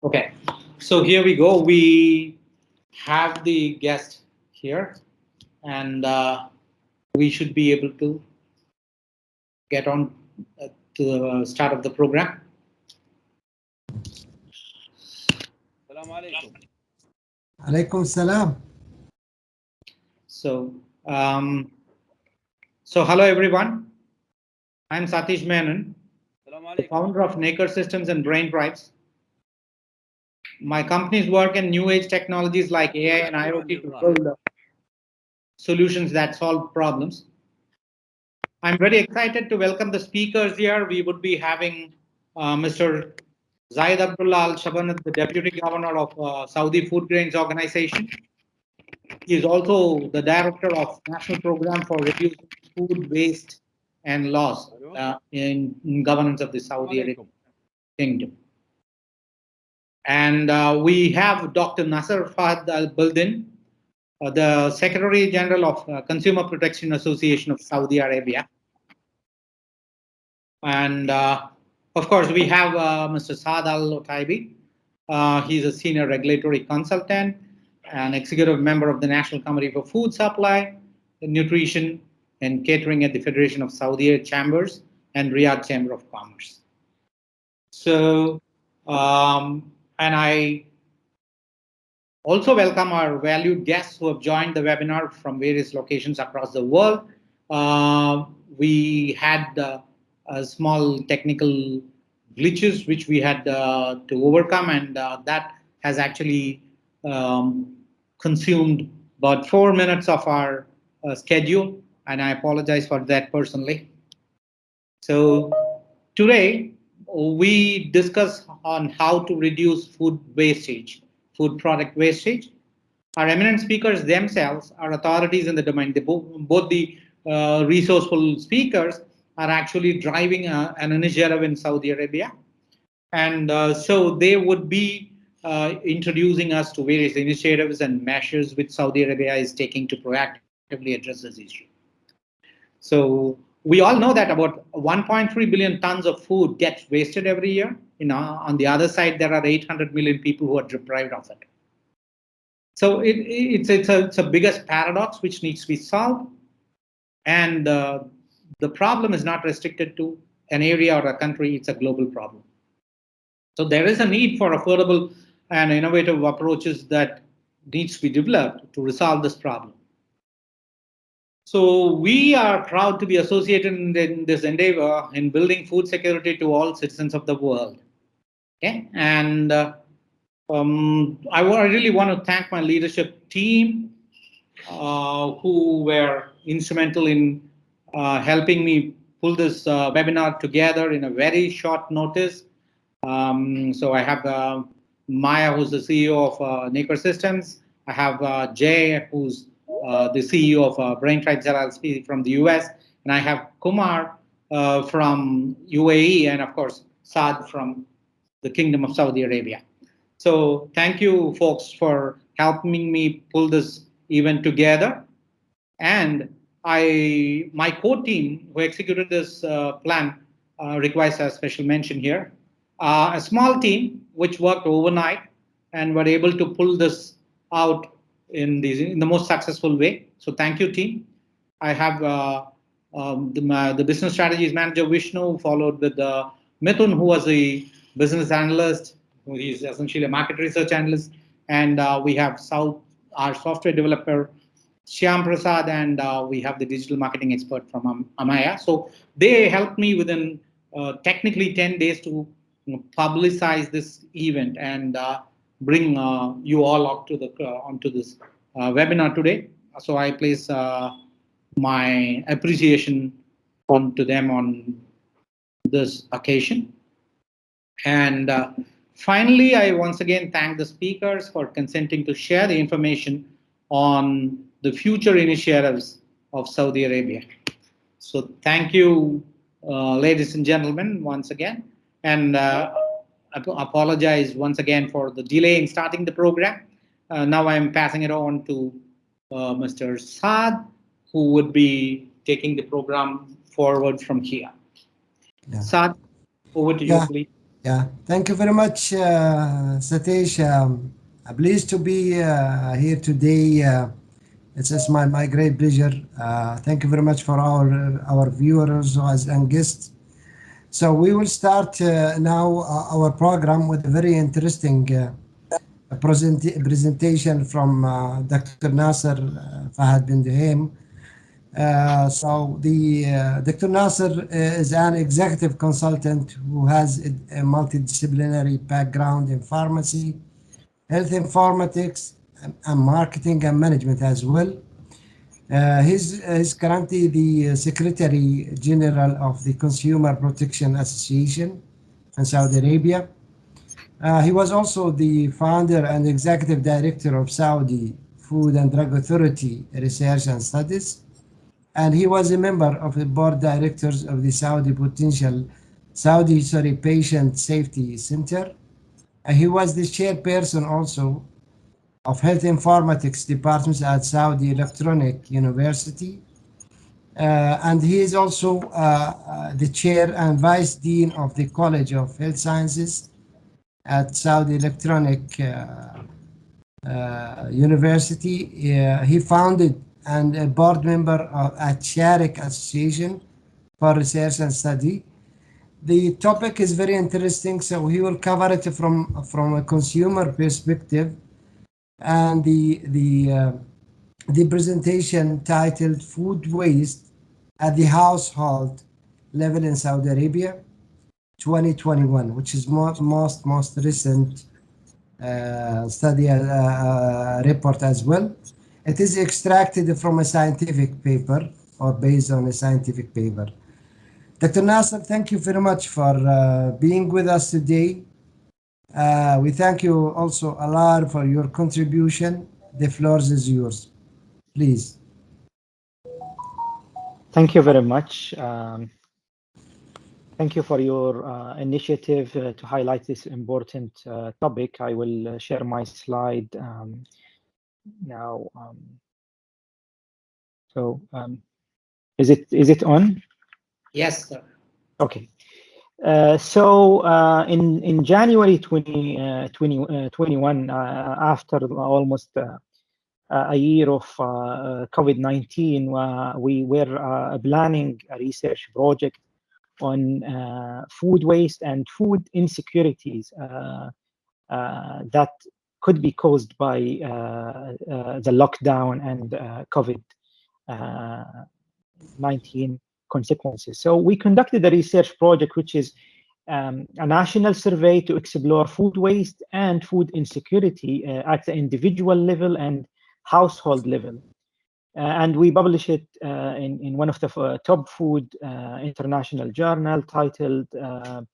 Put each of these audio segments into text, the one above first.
Okay, so here we go. We have the guest here, and we should be able to get on to the start of the program. السلام عليكم. عليكم السلام. So, um, so hello everyone. I'm Satish Menon, السلام the عليكم. founder of Naker Systems and Brain Tribes. My companies work in new age technologies like AI and IoT to build solutions that solve problems. I'm very excited to welcome the speakers here. We would be having Mr. Zaid Abdullah Al Shabanat, the Deputy Governor of Saudi Food Grains Organization. He is also the Director of National Program for Reducing Food Waste and Loss in governance of the Saudi Arabian Kingdom. And we have Dr. Nasser Fahad Al Buldin, the Secretary General of Consumer Protection Association of Saudi Arabia. And of course, we have Mr. Saad Ali Al Otaibi. He's a senior regulatory consultant and executive member of the National Committee for Food Supply, Nutrition, and Catering at the Federation of Saudi Chambers and Riyadh Chamber of Commerce. So, and I also welcome our valued guests who have joined the webinar from various locations across the world. We had small technical glitches which we had to overcome, and that has actually consumed about 4 minutes of our schedule, and I apologize for that personally. So today we discuss on how to reduce food wastage, food product wastage. Our eminent speakers themselves are authorities in the domain. Both the resourceful speakers are actually driving an initiative in Saudi Arabia. And so they would be introducing us to various initiatives and measures which Saudi Arabia is taking to proactively address this issue. So we all know that about 1.3 billion tons of food gets wasted every year. On the other side, there are 800 million people who are deprived of it. So it's a biggest paradox which needs to be solved. And the problem is not restricted to an area or a country, it's a global problem. So there is a need for affordable and innovative approaches that needs to be developed to resolve this problem. So we are proud to be associated in this endeavor in building food security to all citizens of the world. Okay, and I really want to thank my leadership team who were instrumental in helping me pull this webinar together in a very short notice. So I have Maya, who's the CEO of Naker Systems. I have Jay, who's the CEO of Brain Tribes LLC from the US. And I have Kumar from UAE, and of course, Saad from the Kingdom of Saudi Arabia. So thank you, folks, for helping me pull this event together. And my core team who executed this plan requires a special mention here. A small team which worked overnight and were able to pull this out in the most successful way. So thank you, team. I have the business strategies manager, Vishnu, followed with Mithun, who was a business analyst, who is essentially a market research analyst. And we have our software developer, Shyam Prasad, and we have the digital marketing expert from Amaya. So they helped me within technically 10 days to publicize this event and bring you all up to onto this webinar today. So I place my appreciation onto them on this occasion. And finally, I once again thank the speakers for consenting to share the information on the future initiatives of Saudi Arabia. So thank you, ladies and gentlemen, once again. And I apologize once again for the delay in starting the program. Now I'm passing it on to Mr. Saad, who would be taking the program forward from here. Yeah. Saad, over to you, please. Yeah, thank you very much, Satish. I'm pleased to be here today. It's my great pleasure. Thank you very much for our viewers and guests. So we will start now our program with a very interesting presentation from Dr. Nasser Fahad bin Dhim. Dr. Nasser is an executive consultant who has a multidisciplinary background in pharmacy, health informatics, and marketing and management as well. He's currently the Secretary General of the Consumer Protection Association in Saudi Arabia. He was also the founder and executive director of Saudi Food and Drug Authority Research and Studies, and he was a member of the board directors of the Saudi Patient Safety Center. He was the chairperson also of Health Informatics departments at Saudi Electronic University. And he is also the chair and vice dean of the College of Health Sciences at Saudi Electronic University. He founded and a board member at Sharik Association for Research and Study. The topic is very interesting, so he will cover it from a consumer perspective, and the presentation titled "Food Waste at the Household Level in Saudi Arabia, 2021," which is most recent study report as well. It is extracted from a scientific paper or based on a scientific paper. Dr. Nasser, thank you very much for being with us today. We thank you also a lot for your contribution. The floor is yours. Please. Thank you very much. Thank you for your initiative to highlight this important topic. I will share my slide now. Is it on? Yes, sir. Okay. In January 2021, after almost a year of COVID-19, we were planning a research project on food waste and food insecurities that could be caused by the lockdown and COVID-19 consequences. So we conducted a research project, which is a national survey to explore food waste and food insecurity at the individual level and household level. And we published it in one of the top food international journal titled, the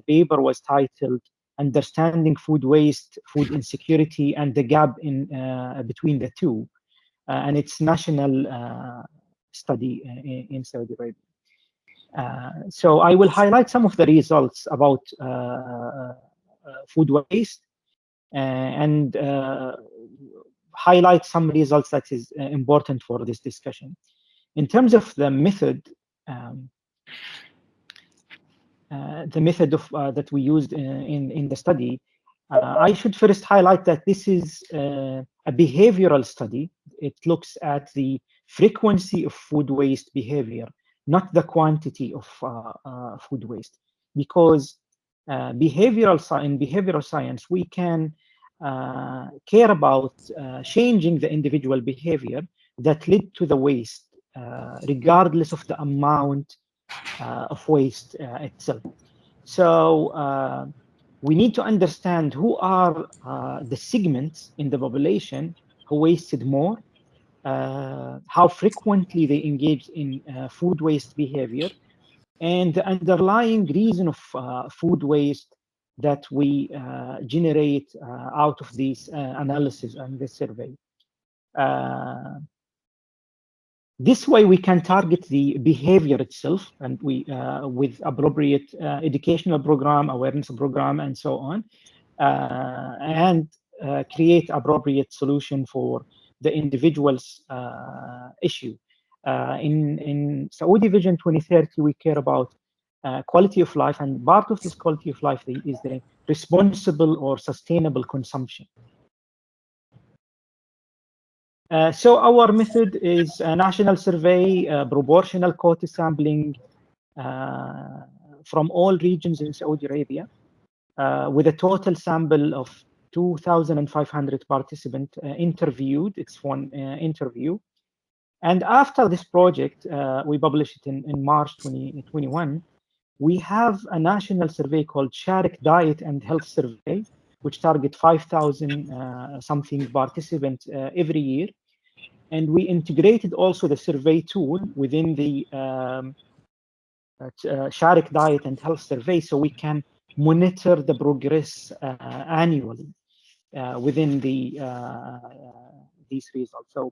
paper was titled "Understanding Food Waste, Food Insecurity, and the Gap in Between the Two." And it's national study in Saudi Arabia. So I will highlight some of the results about food waste and highlight some results that is important for this discussion. In terms of the method, that we used in the study, I should first highlight that this is a behavioral study. It looks at the frequency of food waste behavior, not the quantity of food waste, because in behavioral science, we can care about changing the individual behavior that led to the waste, regardless of the amount of waste itself. So we need to understand who are the segments in the population who wasted more, how frequently they engaged in food waste behavior, and the underlying reason of food waste that we generate out of this analysis and this survey. This way, we can target the behavior itself, and we with appropriate educational program, awareness program, and so on, and create appropriate solution for the individual's issue. In Saudi Vision 2030, we care about quality of life, and part of this quality of life is the responsible or sustainable consumption. So our method is a national survey, proportional quota sampling from all regions in Saudi Arabia, with a total sample of 2,500 participants interviewed. It's one interview. And after this project, we published it in March 2021, we have a national survey called Sharik Diet and Health Survey, which target 5,000 something participants every year. And we integrated also the survey tool within the Sharik Diet and Health Survey, so we can monitor the progress annually within these results. So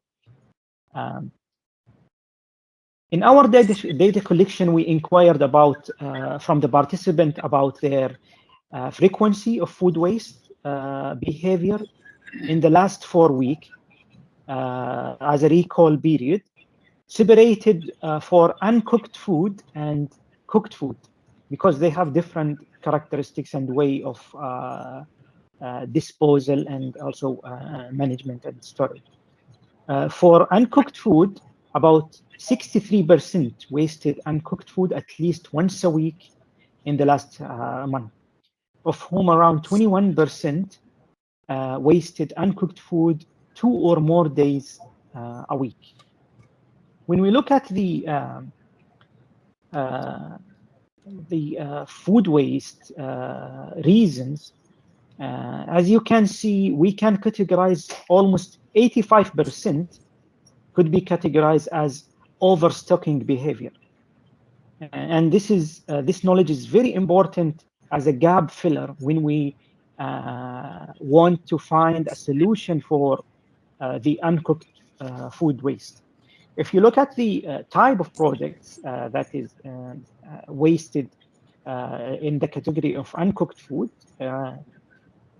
in our data collection, we inquired about from the participant about their frequency of food waste behavior in the last 4 weeks as a recall period, separated for uncooked food and cooked food, because they have different characteristics and way of disposal and also management and storage. For uncooked food, about 63% wasted uncooked food at least once a week in the last month, of whom around 21% wasted uncooked food 2 or more days a week. When we look at the food waste reasons, as you can see, we can categorize almost 85% could be categorized as overstocking behavior. And this knowledge is very important as a gap filler when we want to find a solution for the uncooked food waste. If you look at the type of products that is wasted in the category of uncooked food,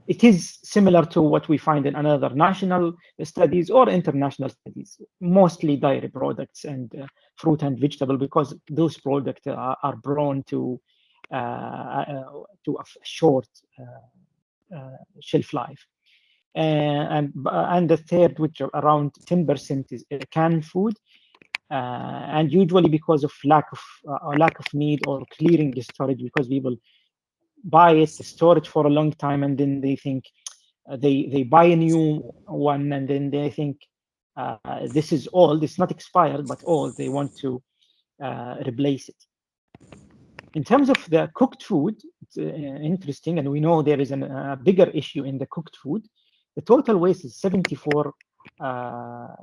it is similar to what we find in another national studies or international studies, mostly dairy products and fruit and vegetable, because those products are prone to a short shelf life. And the third, which are around 10%, is canned food, and usually because of lack of need or clearing the storage, because people buy it, store it for a long time, and then they think they buy a new one, and then they think this is old, it's not expired, but old, they want to replace it. In terms of the cooked food, it's interesting, and we know there is a bigger issue in the cooked food. The total waste is 74%, around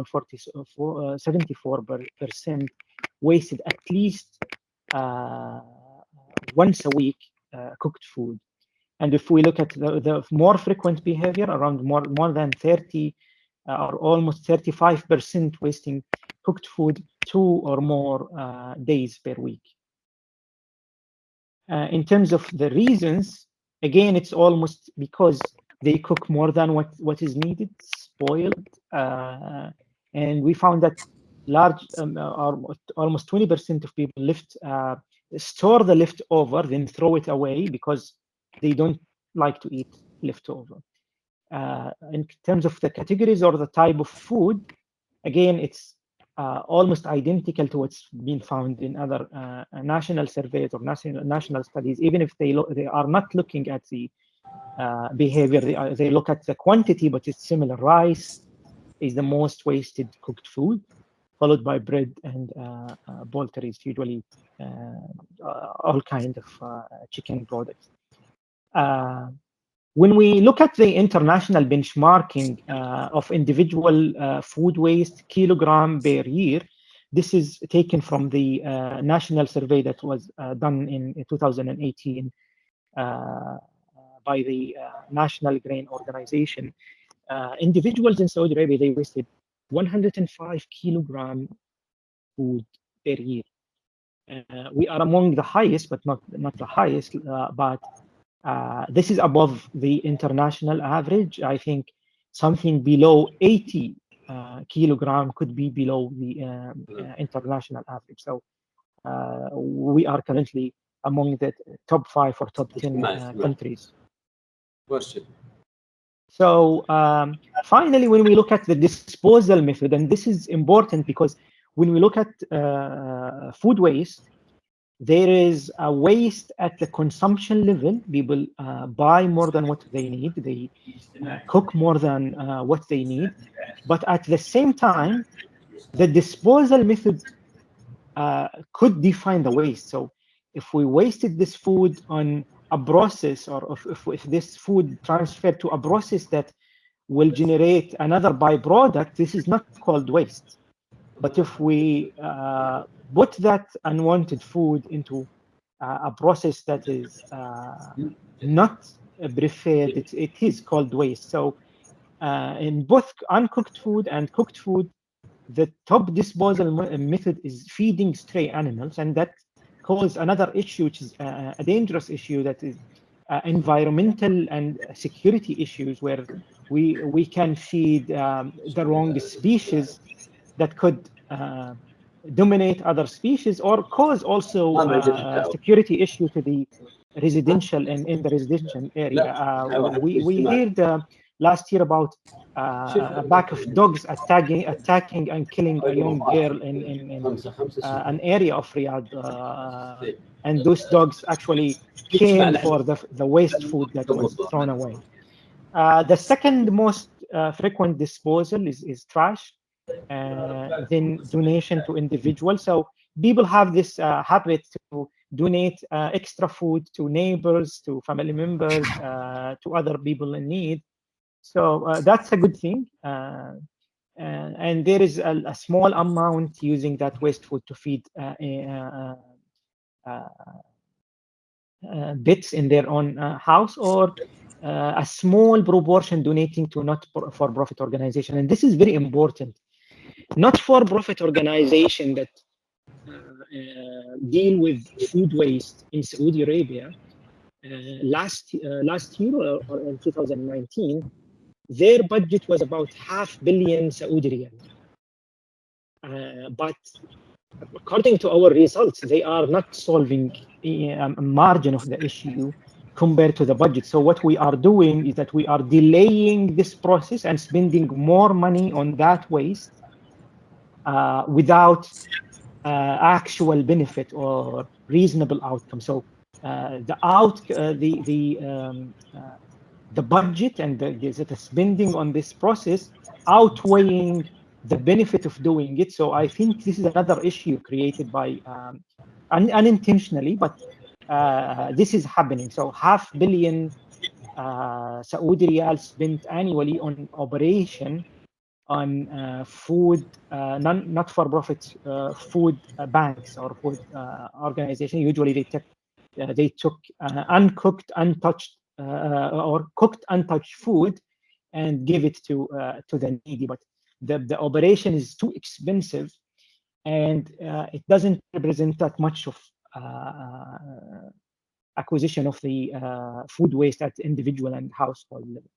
74% wasted at least once a week cooked food. And if we look at the more frequent behavior, around more than 30 or almost 35% wasting cooked food 2 or more days per week. In terms of the reasons, again, it's almost because they cook more than what is needed, spoiled, and we found that almost 20% of people store the leftover, then throw it away because they don't like to eat leftover. In terms of the categories or the type of food, again, it's almost identical to what's been found in other national surveys or national studies. Even if they are not looking at the behavior, they look at the quantity, but it's similar. Rice is the most wasted cooked food, followed by bread and poultry, usually all kinds of chicken products. When we look at the international benchmarking of individual food waste kilogram per year, this is taken from the national survey that was done in 2018 by the National Grain Organization. Individuals in Saudi Arabia, they wasted 105 kilogram food per year. We are among the highest, but not the highest, but this is above the international average. I think something below 80 kilogram could be below the international average. So we are currently among the top 5 or top 10 countries. So finally, when we look at the disposal method, and this is important because when we look at food waste, there is a waste at the consumption level. People buy more than what they need. They cook more than what they need. But at the same time, the disposal method could define the waste. So if we wasted this food on a process, or if this food transferred to a process that will generate another byproduct, this is not called waste. But if we put that unwanted food into a process that is not preferred, it is called waste. So in both uncooked food and cooked food, the top disposal method is feeding stray animals, and that causes another issue, which is a dangerous issue, that is environmental and security issues, where we can feed the wrong species that could dominate other species, or cause also security issue to the residential and in the residential area. We heard last year about a pack of dogs attacking and killing a young girl in an area of Riyadh, and those dogs actually came for the waste food that was thrown away. The second most frequent disposal is trash, then donation to individuals. So people have this habit to donate extra food to neighbors, to family members, to other people in need. So that's a good thing. And there is a small amount using that waste food to feed bits in their own house, or a small proportion donating to not-for-profit organization. And this is very important. Not-for-profit organization that deal with food waste in Saudi Arabia, last year, or in 2019, their budget was about $500 million Saudi riyal. But according to our results, they are not solving a margin of the issue compared to the budget. So what we are doing is that we are delaying this process and spending more money on that waste without actual benefit or reasonable outcome. So the budget and the spending on this process outweighing the benefit of doing it. So I think this is another issue created by unintentionally, but this is happening. So $500 million Saudi riyal spent annually on operation on food, not-for-profit food banks or food organization. Usually they took uncooked, untouched, or cooked, untouched food and give it to the needy. But the operation is too expensive, and it doesn't represent that much of acquisition of the food waste at individual and household level.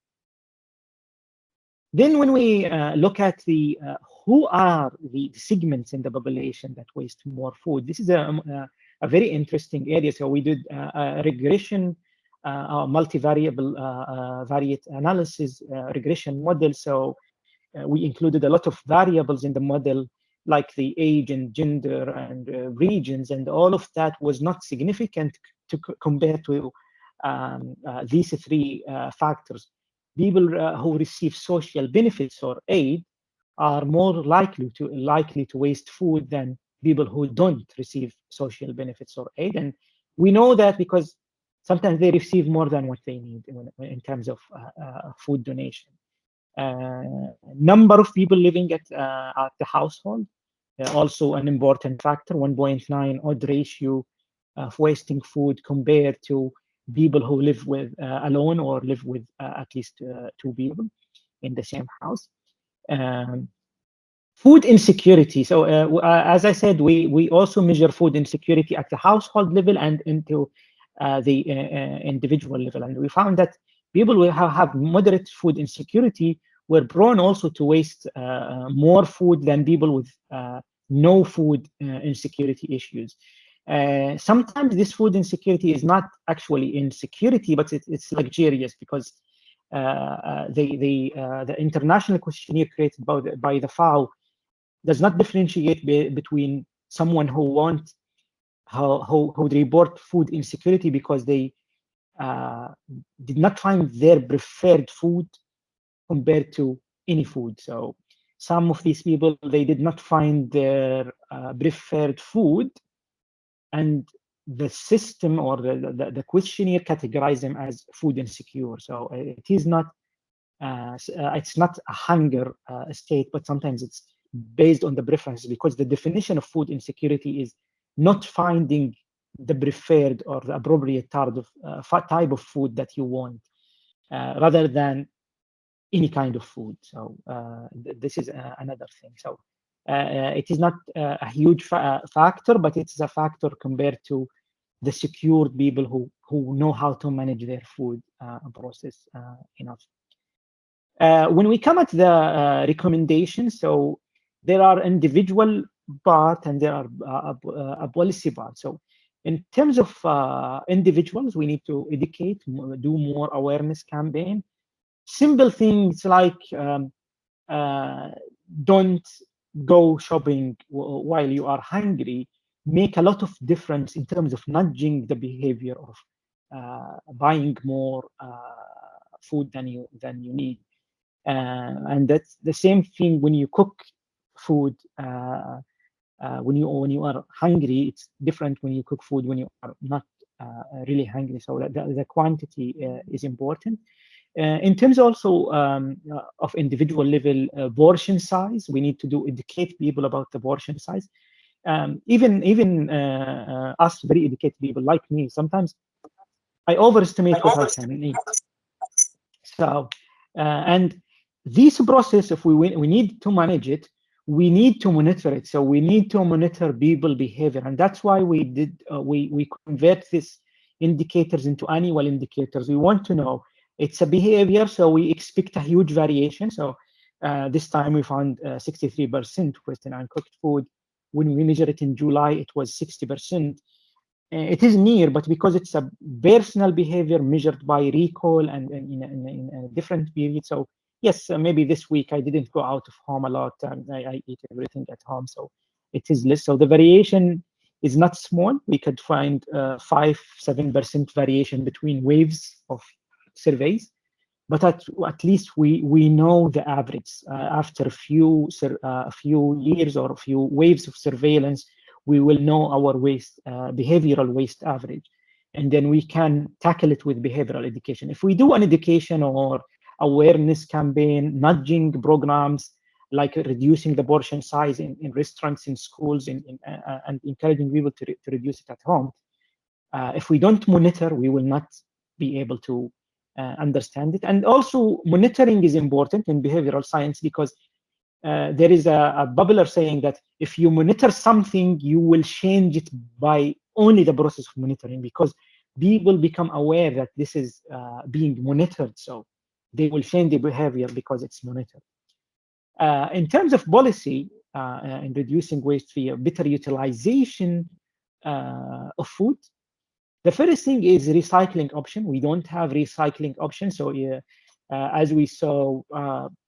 Then when we look at who are the segments in the population that waste more food, this is a very interesting area. So we did a regression, multivariable variate analysis regression model. So we included a lot of variables in the model, like the age and gender and regions, and all of that was not significant to compare to these three factors. People who receive social benefits or aid are more likely to waste food than people who don't receive social benefits or aid. And we know that because sometimes they receive more than what they need in terms of food donation. Number of people living at the household, also an important factor, 1.9 odd ratio of wasting food compared to people who live with alone or live with at least two people in the same house. Food insecurity. So as I said, we also measure food insecurity at the household level and into the individual level. And we found that people who have moderate food insecurity were prone also to waste more food than people with no food insecurity issues. Sometimes this food insecurity is not actually insecurity, but it's luxurious because the international questionnaire created by the FAO does not differentiate between someone who would report food insecurity because they did not find their preferred food compared to any food. So some of these people, they did not find their preferred food, and the system or the questionnaire categorized them as food insecure. So it's not a hunger state, but sometimes it's based on the preference, because the definition of food insecurity is not finding the preferred or the appropriate type of food that you want, rather than any kind of food. So this is another thing. So it is not a huge factor, but it's a factor compared to the secured people who know how to manage their food process enough. When we come at the recommendations, so there are individual part and there are a policy part. So in terms of individuals, we need to educate, do more awareness campaign. Simple things like don't go shopping while you are hungry make a lot of difference in terms of nudging the behavior of buying more food than you need. And that's the same thing when you cook food. When you are hungry, it's different when you cook food when you are not really hungry. So the quantity is important. In terms also of individual level portion size, we need to educate people about the portion size. Even us very educated people like me, sometimes I overestimate what I can eat. So and this process, if we need to manage it, we need to monitor it. So we need to monitor people behavior, and that's why we did we convert these indicators into annual indicators. We want to know it's a behavior, so we expect a huge variation. So this time we found 63% waste in uncooked food. When we measure it in July, it was 60%. It is near, but because it's a personal behavior measured by recall and in a different period. So yes, maybe this week I didn't go out of home a lot. I eat everything at home, so it is less. So the variation is not small. We could find 5-7% variation between waves of surveys, but at least we know the average. After a few years or a few waves of surveillance, we will know our waste, behavioral waste average, and then we can tackle it with behavioral education. If we do an education or awareness campaign, nudging programs like reducing the portion size in restaurants, in schools, and encouraging people to reduce it at home, if we don't monitor, we will not be able to understand it. And also monitoring is important in behavioral science, because there is a popular saying that if you monitor something, you will change it by only the process of monitoring, because people become aware that this is being monitored, so they will change their behavior because it's monitored. In terms of policy, in reducing waste via better utilization of food, the first thing is recycling option. We don't have recycling option, so as we saw,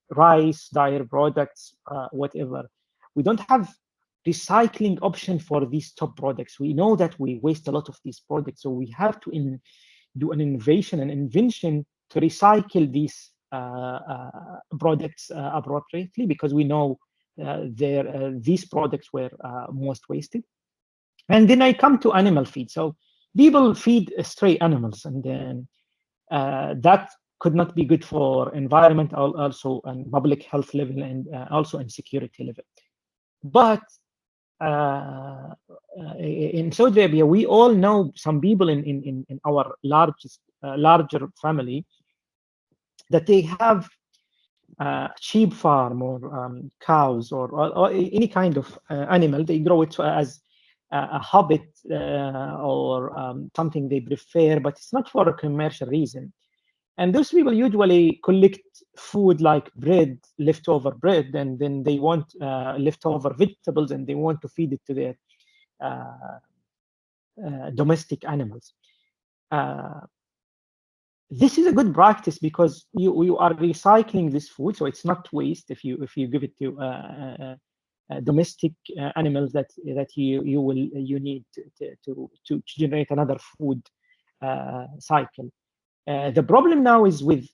rice, dairy products, whatever, we don't have recycling option for these top products. We know that we waste a lot of these products, so we have to do an innovation and invention to recycle these products appropriately, because we know these products were most wasted. And then I come to animal feed. So people feed stray animals, and then that could not be good for environment, also and public health level, and also in security level. But in Saudi Arabia, we all know some people in our larger family that they have sheep farm or cows or any kind of animal. They grow it as a hobby or something they prefer, but it's not for a commercial reason. And those people usually collect food like bread, leftover bread, and then they want leftover vegetables, and they want to feed it to their domestic animals. This is a good practice because you are recycling this food, so it's not waste if you give it to domestic animals that you need to generate another food cycle. The problem now is with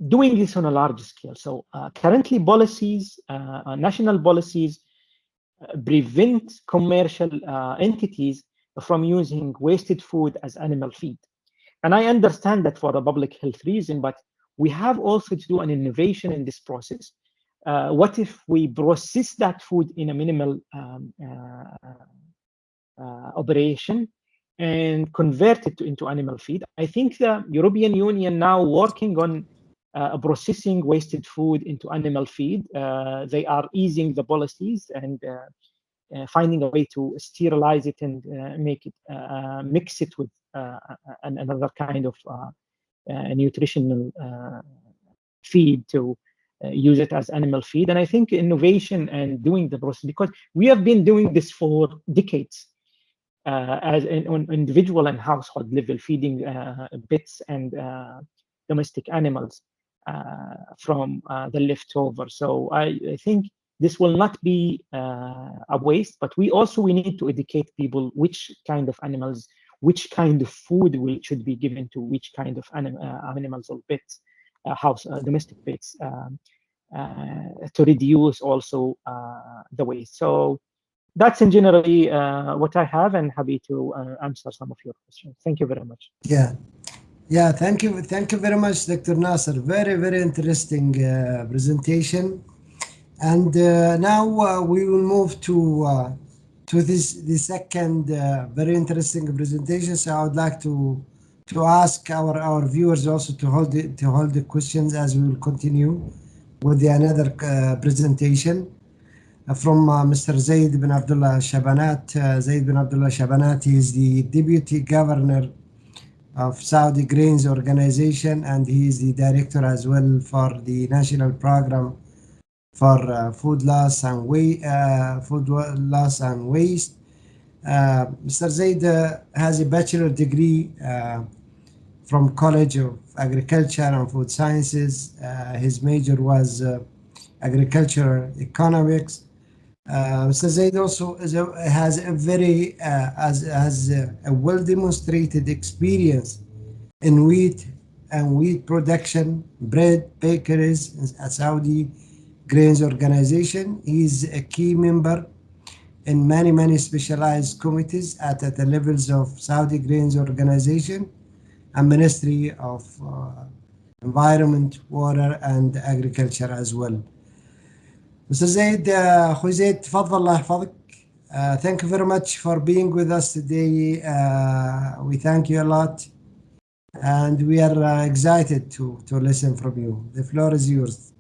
doing this on a large scale. So currently policies, national policies, prevent commercial entities from using wasted food as animal feed. And I understand that for a public health reason, but we have also to do an innovation in this process. What if we process that food in a minimal operation and convert it into animal feed? I think the European Union now working on processing wasted food into animal feed. They are easing the policies and finding a way to sterilize it and make it mix it with another kind of nutritional feed to use it as animal feed. And I think innovation and doing the process, because we have been doing this for decades as on individual and household level, feeding pets and domestic animals from the leftover. So I think this will not be a waste, but we need to educate people which kind of animals, which kind of food should be given to which kind of animals or pets, domestic pets, to reduce also the waste. So that's in generally what I have, and happy to answer some of your questions. Thank you very much. Yeah, thank you very much, Dr. Nasser. Very interesting presentation. And now we will move to the second very interesting presentation. So I would like to ask our viewers also to hold the questions as we will continue with another presentation from Mr. Zaid bin Abdullah Shabanat. Zaid bin Abdullah Shabanat is the Deputy Governor of Saudi Grains Organization, and he is the director as well for the National Program for food loss and waste. Mr. Zaid has a bachelor degree from College of Agriculture and Food Sciences. His major was agricultural economics. Mr. Zaid also has a very a well demonstrated experience in wheat production, bread, bakeries at Saudi Grains Organization. He is a key member in many specialized committees at the levels of Saudi Grains Organization and Ministry of Environment, Water and Agriculture as well. Mr. Zaid, أخوي زيد تفضل الله يحفظك. Thank you very much for being with us today. We thank you a lot and we are excited to listen from you. The floor is yours.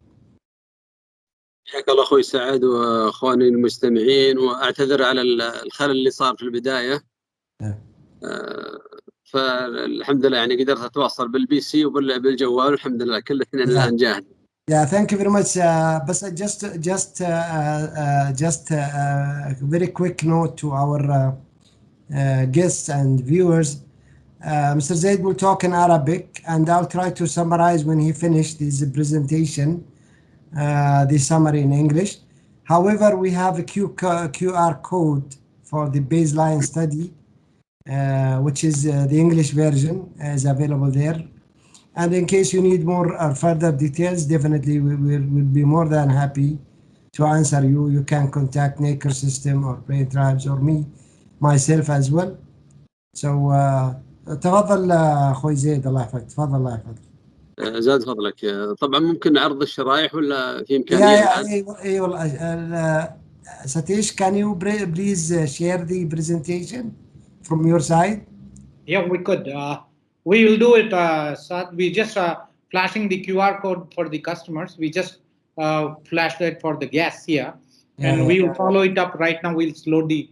حياك الله اخوي سعد واخواني المستمعين، واعتذر على الخلل اللي صار في البدايه. فالحمد لله يعني قدرت اتواصل بالبي سي وبالجوال والحمد لله كل الاثنين الان جاهز. Yeah, thank you very much. But just a very quick note to our guests and viewers. Mr. Zaid will talk in Arabic, and I'll try to summarize when he finished his presentation, the summary in English. However, we have a QR code for the baseline study, which is the English version is available there. And in case you need more or further details, definitely we will be more than happy to answer you. You can contact Naker System or Brain Tribes or myself as well. So تفضل أخوي زيد الله يحفظك. تفضل الله يحفظك. زاد فضلك. طبعا ممكن عرض الشرائح ولا في إمكانية؟ اي والله. Satish, can you please share the presentation from your side? Yeah, we could. We will do it, Saad. We just flashing the QR code for the customers. We just flashed it for the guests here. And we will follow it up right now. We'll load the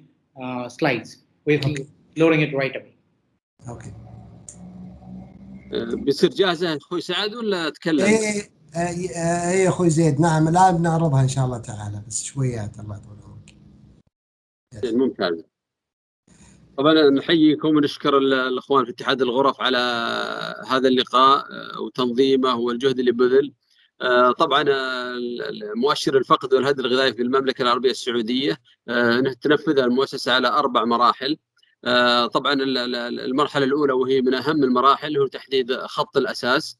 slides. We're loading it right away. Okay. بيصير جاهزة أخوي سعد ولا أتكلم؟ ايه أخوي زيد، نعم الآن بنعرضها إن شاء الله تعالى، بس شويات الله يطول عمرك. ممتاز. طبعا نحييكم ونشكر الاخوان في اتحاد الغرف على هذا اللقاء وتنظيمه والجهد اللي بذل. طبعا مؤشر الفقد والهدر الغذائي في المملكه العربيه السعوديه تنفذها المؤسسه على 4 مراحل. طبعا المرحله الاولى وهي من اهم المراحل هو تحديد خط الاساس،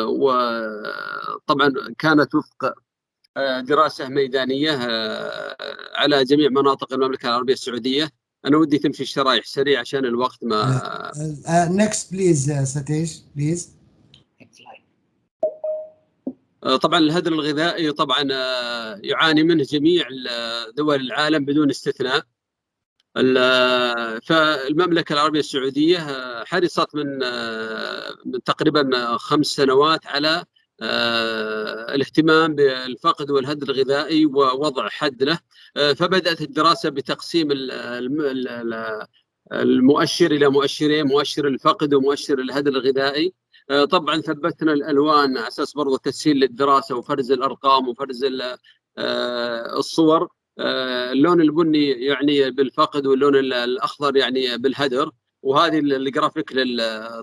وطبعا كانت وفق دراسه ميدانيه على جميع مناطق المملكه العربيه السعوديه. انا ودي تمشي الشرايح سريع عشان الوقت ما. next please ستيش please. طبعا الهدر الغذائي طبعا يعاني منه جميع دول العالم بدون استثناء. فالمملكة العربية السعودية حرصت من تقريبا 5 سنوات على الاهتمام بالفقد والهدر الغذائي ووضع حد له. فبدأت الدراسة بتقسيم المؤشر إلى مؤشرين، مؤشر الفقد ومؤشر الهدر الغذائي. طبعا ثبتنا الألوان على أساس برضو تسهيل للدراسة وفرز الأرقام وفرز الصور. اللون البني يعني بالفقد واللون الأخضر يعني بالهدر، وهذه الجرافيك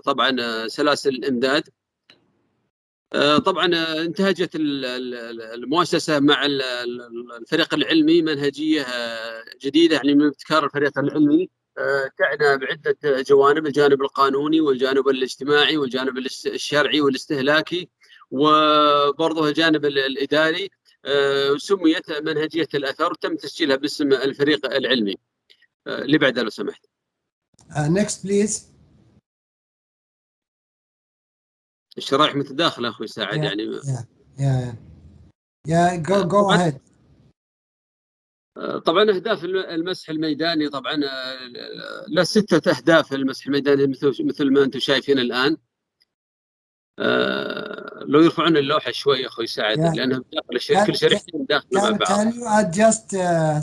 طبعا سلاسل الإمداد. طبعا انتهجت المؤسسة مع الفريق العلمي منهجية جديدة يعني من ابتكار الفريق العلمي، تعنى بعدة جوانب، الجانب القانوني والجانب الاجتماعي والجانب الشرعي والاستهلاكي وبرضه الجانب الإداري. سميت منهجية الأثر، تم تسجيلها باسم الفريق العلمي. اللي بعده لو سمحت. next please. الشرائح متداخلة أخوي سعد يعني. go ahead. طبعا أهداف المسح الميداني طبعا له 6 أهداف المسح الميداني مثل ما أنتم شايفين الآن. لو يرفعون اللوحة شوي أخوي سعد لأنها داخل كل شريحتين داخل مع بعض. Can you adjust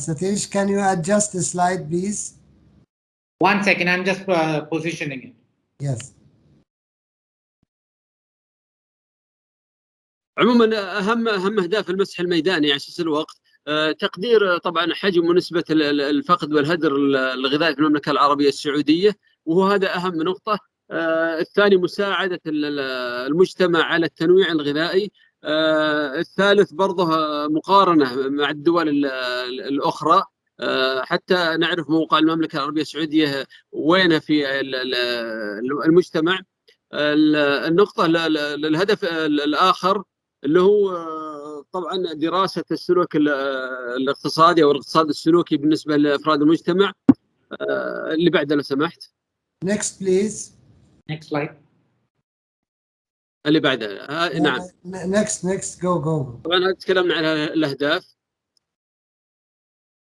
Satish? Can you adjust the slide please? 1 second, I'm just positioning it. Yes. عموما أهم أهداف المسح الميداني على أساس الوقت تقدير طبعا حجم ونسبة الفقد والهدر الغذائي في المملكة العربية السعودية، وهو هذا أهم نقطة. الثاني مساعدة المجتمع على التنويع الغذائي. الثالث برضه مقارنة مع الدول الأخرى حتى نعرف موقع المملكة العربية السعودية وين في المجتمع. النقطة الهدف الآخر اللي هو طبعا دراسة السلوك الاقتصادي أو الاقتصاد السلوكي بالنسبة لأفراد المجتمع. اللي بعده لو سمحت. Next please. Next slide. اللي بعده نعم. Next go. طبعا تكلمنا عن الأهداف.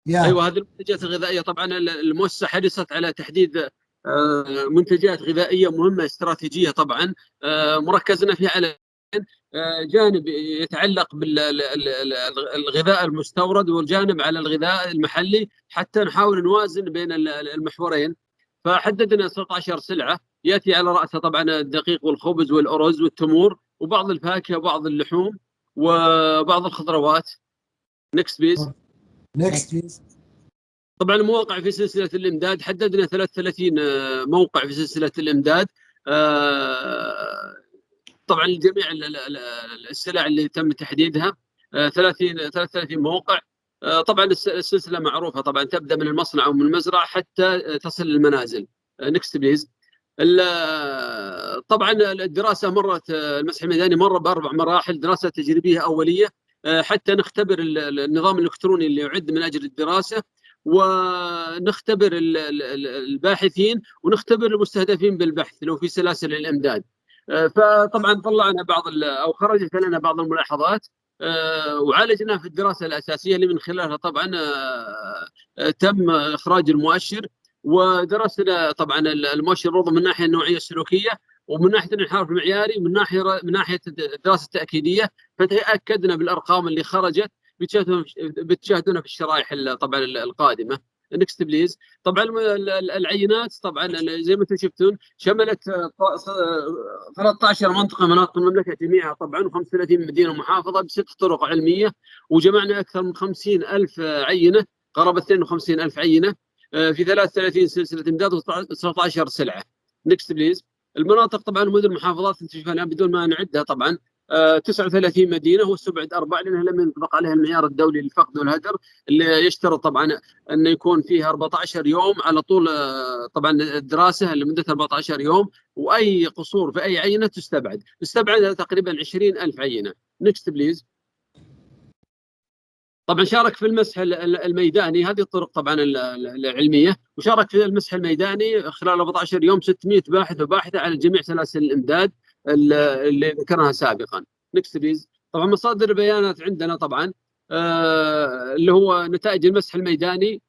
أيوة، هذه المنتجات الغذائية طبعا المؤسسة حرصت على تحديد منتجات غذائية مهمة استراتيجية طبعا مركزنا فيها على جانب يتعلق بالغذاء المستورد والجانب على الغذاء المحلي حتى نحاول نوازن بين المحورين. فحددنا 16 سلعة يأتي على رأسها طبعا الدقيق والخبز والأرز والتمور وبعض الفاكهة وبعض اللحوم وبعض الخضروات. Next please. طبعا المواقع في سلسلة الإمداد حددنا 33 موقع في سلسلة الإمداد. طبعا جميع السلع اللي تم تحديدها 33 موقع. طبعا السلسلة معروفة طبعا تبدأ من المصنع أو من المزرعة حتى تصل للمنازل. نكست بليز. طبعا الدراسة مرت المسح الميداني مر ب4 مراحل دراسة تجريبية أولية حتى نختبر النظام الإلكتروني اللي يعد من أجل الدراسة ونختبر الباحثين ونختبر المستهدفين بالبحث لو في سلاسل الإمداد. فطبعا طلعنا أو خرجت لنا بعض الملاحظات وعالجناها في الدراسة الأساسية اللي من خلالها طبعا تم إخراج المؤشر. ودرسنا طبعا المؤشر برضه من ناحية النوعية السلوكية ومن ناحية الانحراف المعياري ومن ناحية الدراسة التأكيدية. فتأكدنا بالأرقام اللي خرجت بتشاهدونها في الشرائح طبعا القادمة. نكست بليز. طبعا العينات طبعا زي ما انتم شفتون شملت 13 منطقة مناطق المملكة جميعها طبعا و35 مدينة ومحافظة ب6 طرق علمية وجمعنا أكثر من 50,000 عينة قرابة 52,000 عينة. في 33 سلسله امداد و19 سلعه. نكست بليز. المناطق طبعا مدن المحافظات انت تشوفها الان بدون ما نعدها طبعا 39 مدينه، واستبعد 4 لانها لم ينطبق عليها المعيار الدولي للفقد والهدر اللي يشترط طبعا انه يكون فيها 14 يوم على طول طبعا الدراسه لمده 14 يوم، واي قصور في اي عينه تستبعد. استبعد تقريبا 20,000 عينه. نكست بليز. طبعا شارك في المسح الميداني، هذه الطرق طبعا العلميه، وشارك في المسح الميداني خلال 14 يوم 600 باحث وباحثه على جميع سلاسل الامداد اللي ذكرناها سابقا. نكست بليز. طبعا مصادر البيانات عندنا طبعا اللي هو نتائج المسح الميداني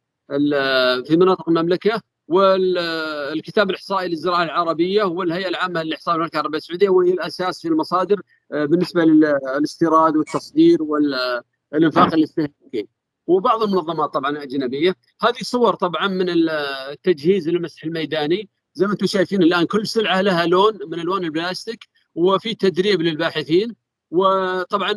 في مناطق المملكه، والكتاب الاحصائي للزراعه العربيه، والهيئه العامه للاحصاء والمملكه العربيه السعوديه، وهي الاساس في المصادر بالنسبه للاستيراد والتصدير والانفاق الاستهلاكي، وبعض المنظمات طبعا اجنبيه. هذه صور طبعا من التجهيز للمسح الميداني. زي ما انتم شايفين الان كل سلعه لها لون من الوان البلاستيك، وفي تدريب للباحثين. وطبعا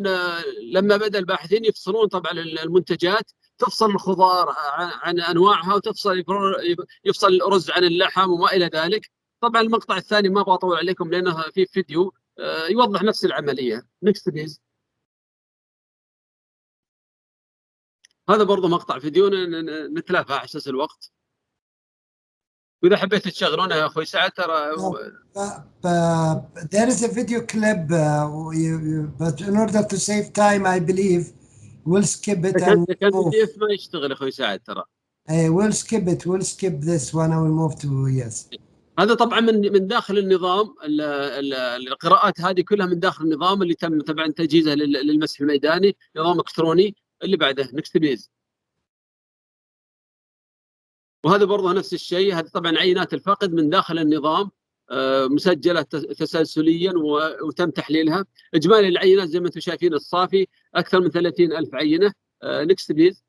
لما بدا الباحثين يفصلون طبعا المنتجات، تفصل الخضار عن انواعها، يفصل الارز عن اللحم وما الى ذلك. طبعا المقطع الثاني ما ابغى اطول عليكم لانه في فيديو يوضح نفس العمليه. نكست بليز. هذا برضه مقطع فيديو نتلافى على اساس الوقت، واذا حبيت تشغلونه يا اخوي سعد ترى. There is a video clip, but in order to save time, I believe we'll skip it and كان move. PDF ما يشتغل يا اخوي سعد ترى. We'll skip it. We'll skip this one. I will move to yes. هذا طبعا من داخل النظام. القراءات هذه كلها من داخل النظام اللي تم طبعا تجهيزه للمسح الميداني، نظام الكتروني. اللي بعده نكست بليز. وهذا برضه نفس الشيء، هذه طبعا عينات الفقد من داخل النظام مسجله تسلسليا وتم تحليلها. اجمالي العينات زي ما انتم شايفين الصافي اكثر من 30,000 عينه. نكست بليز.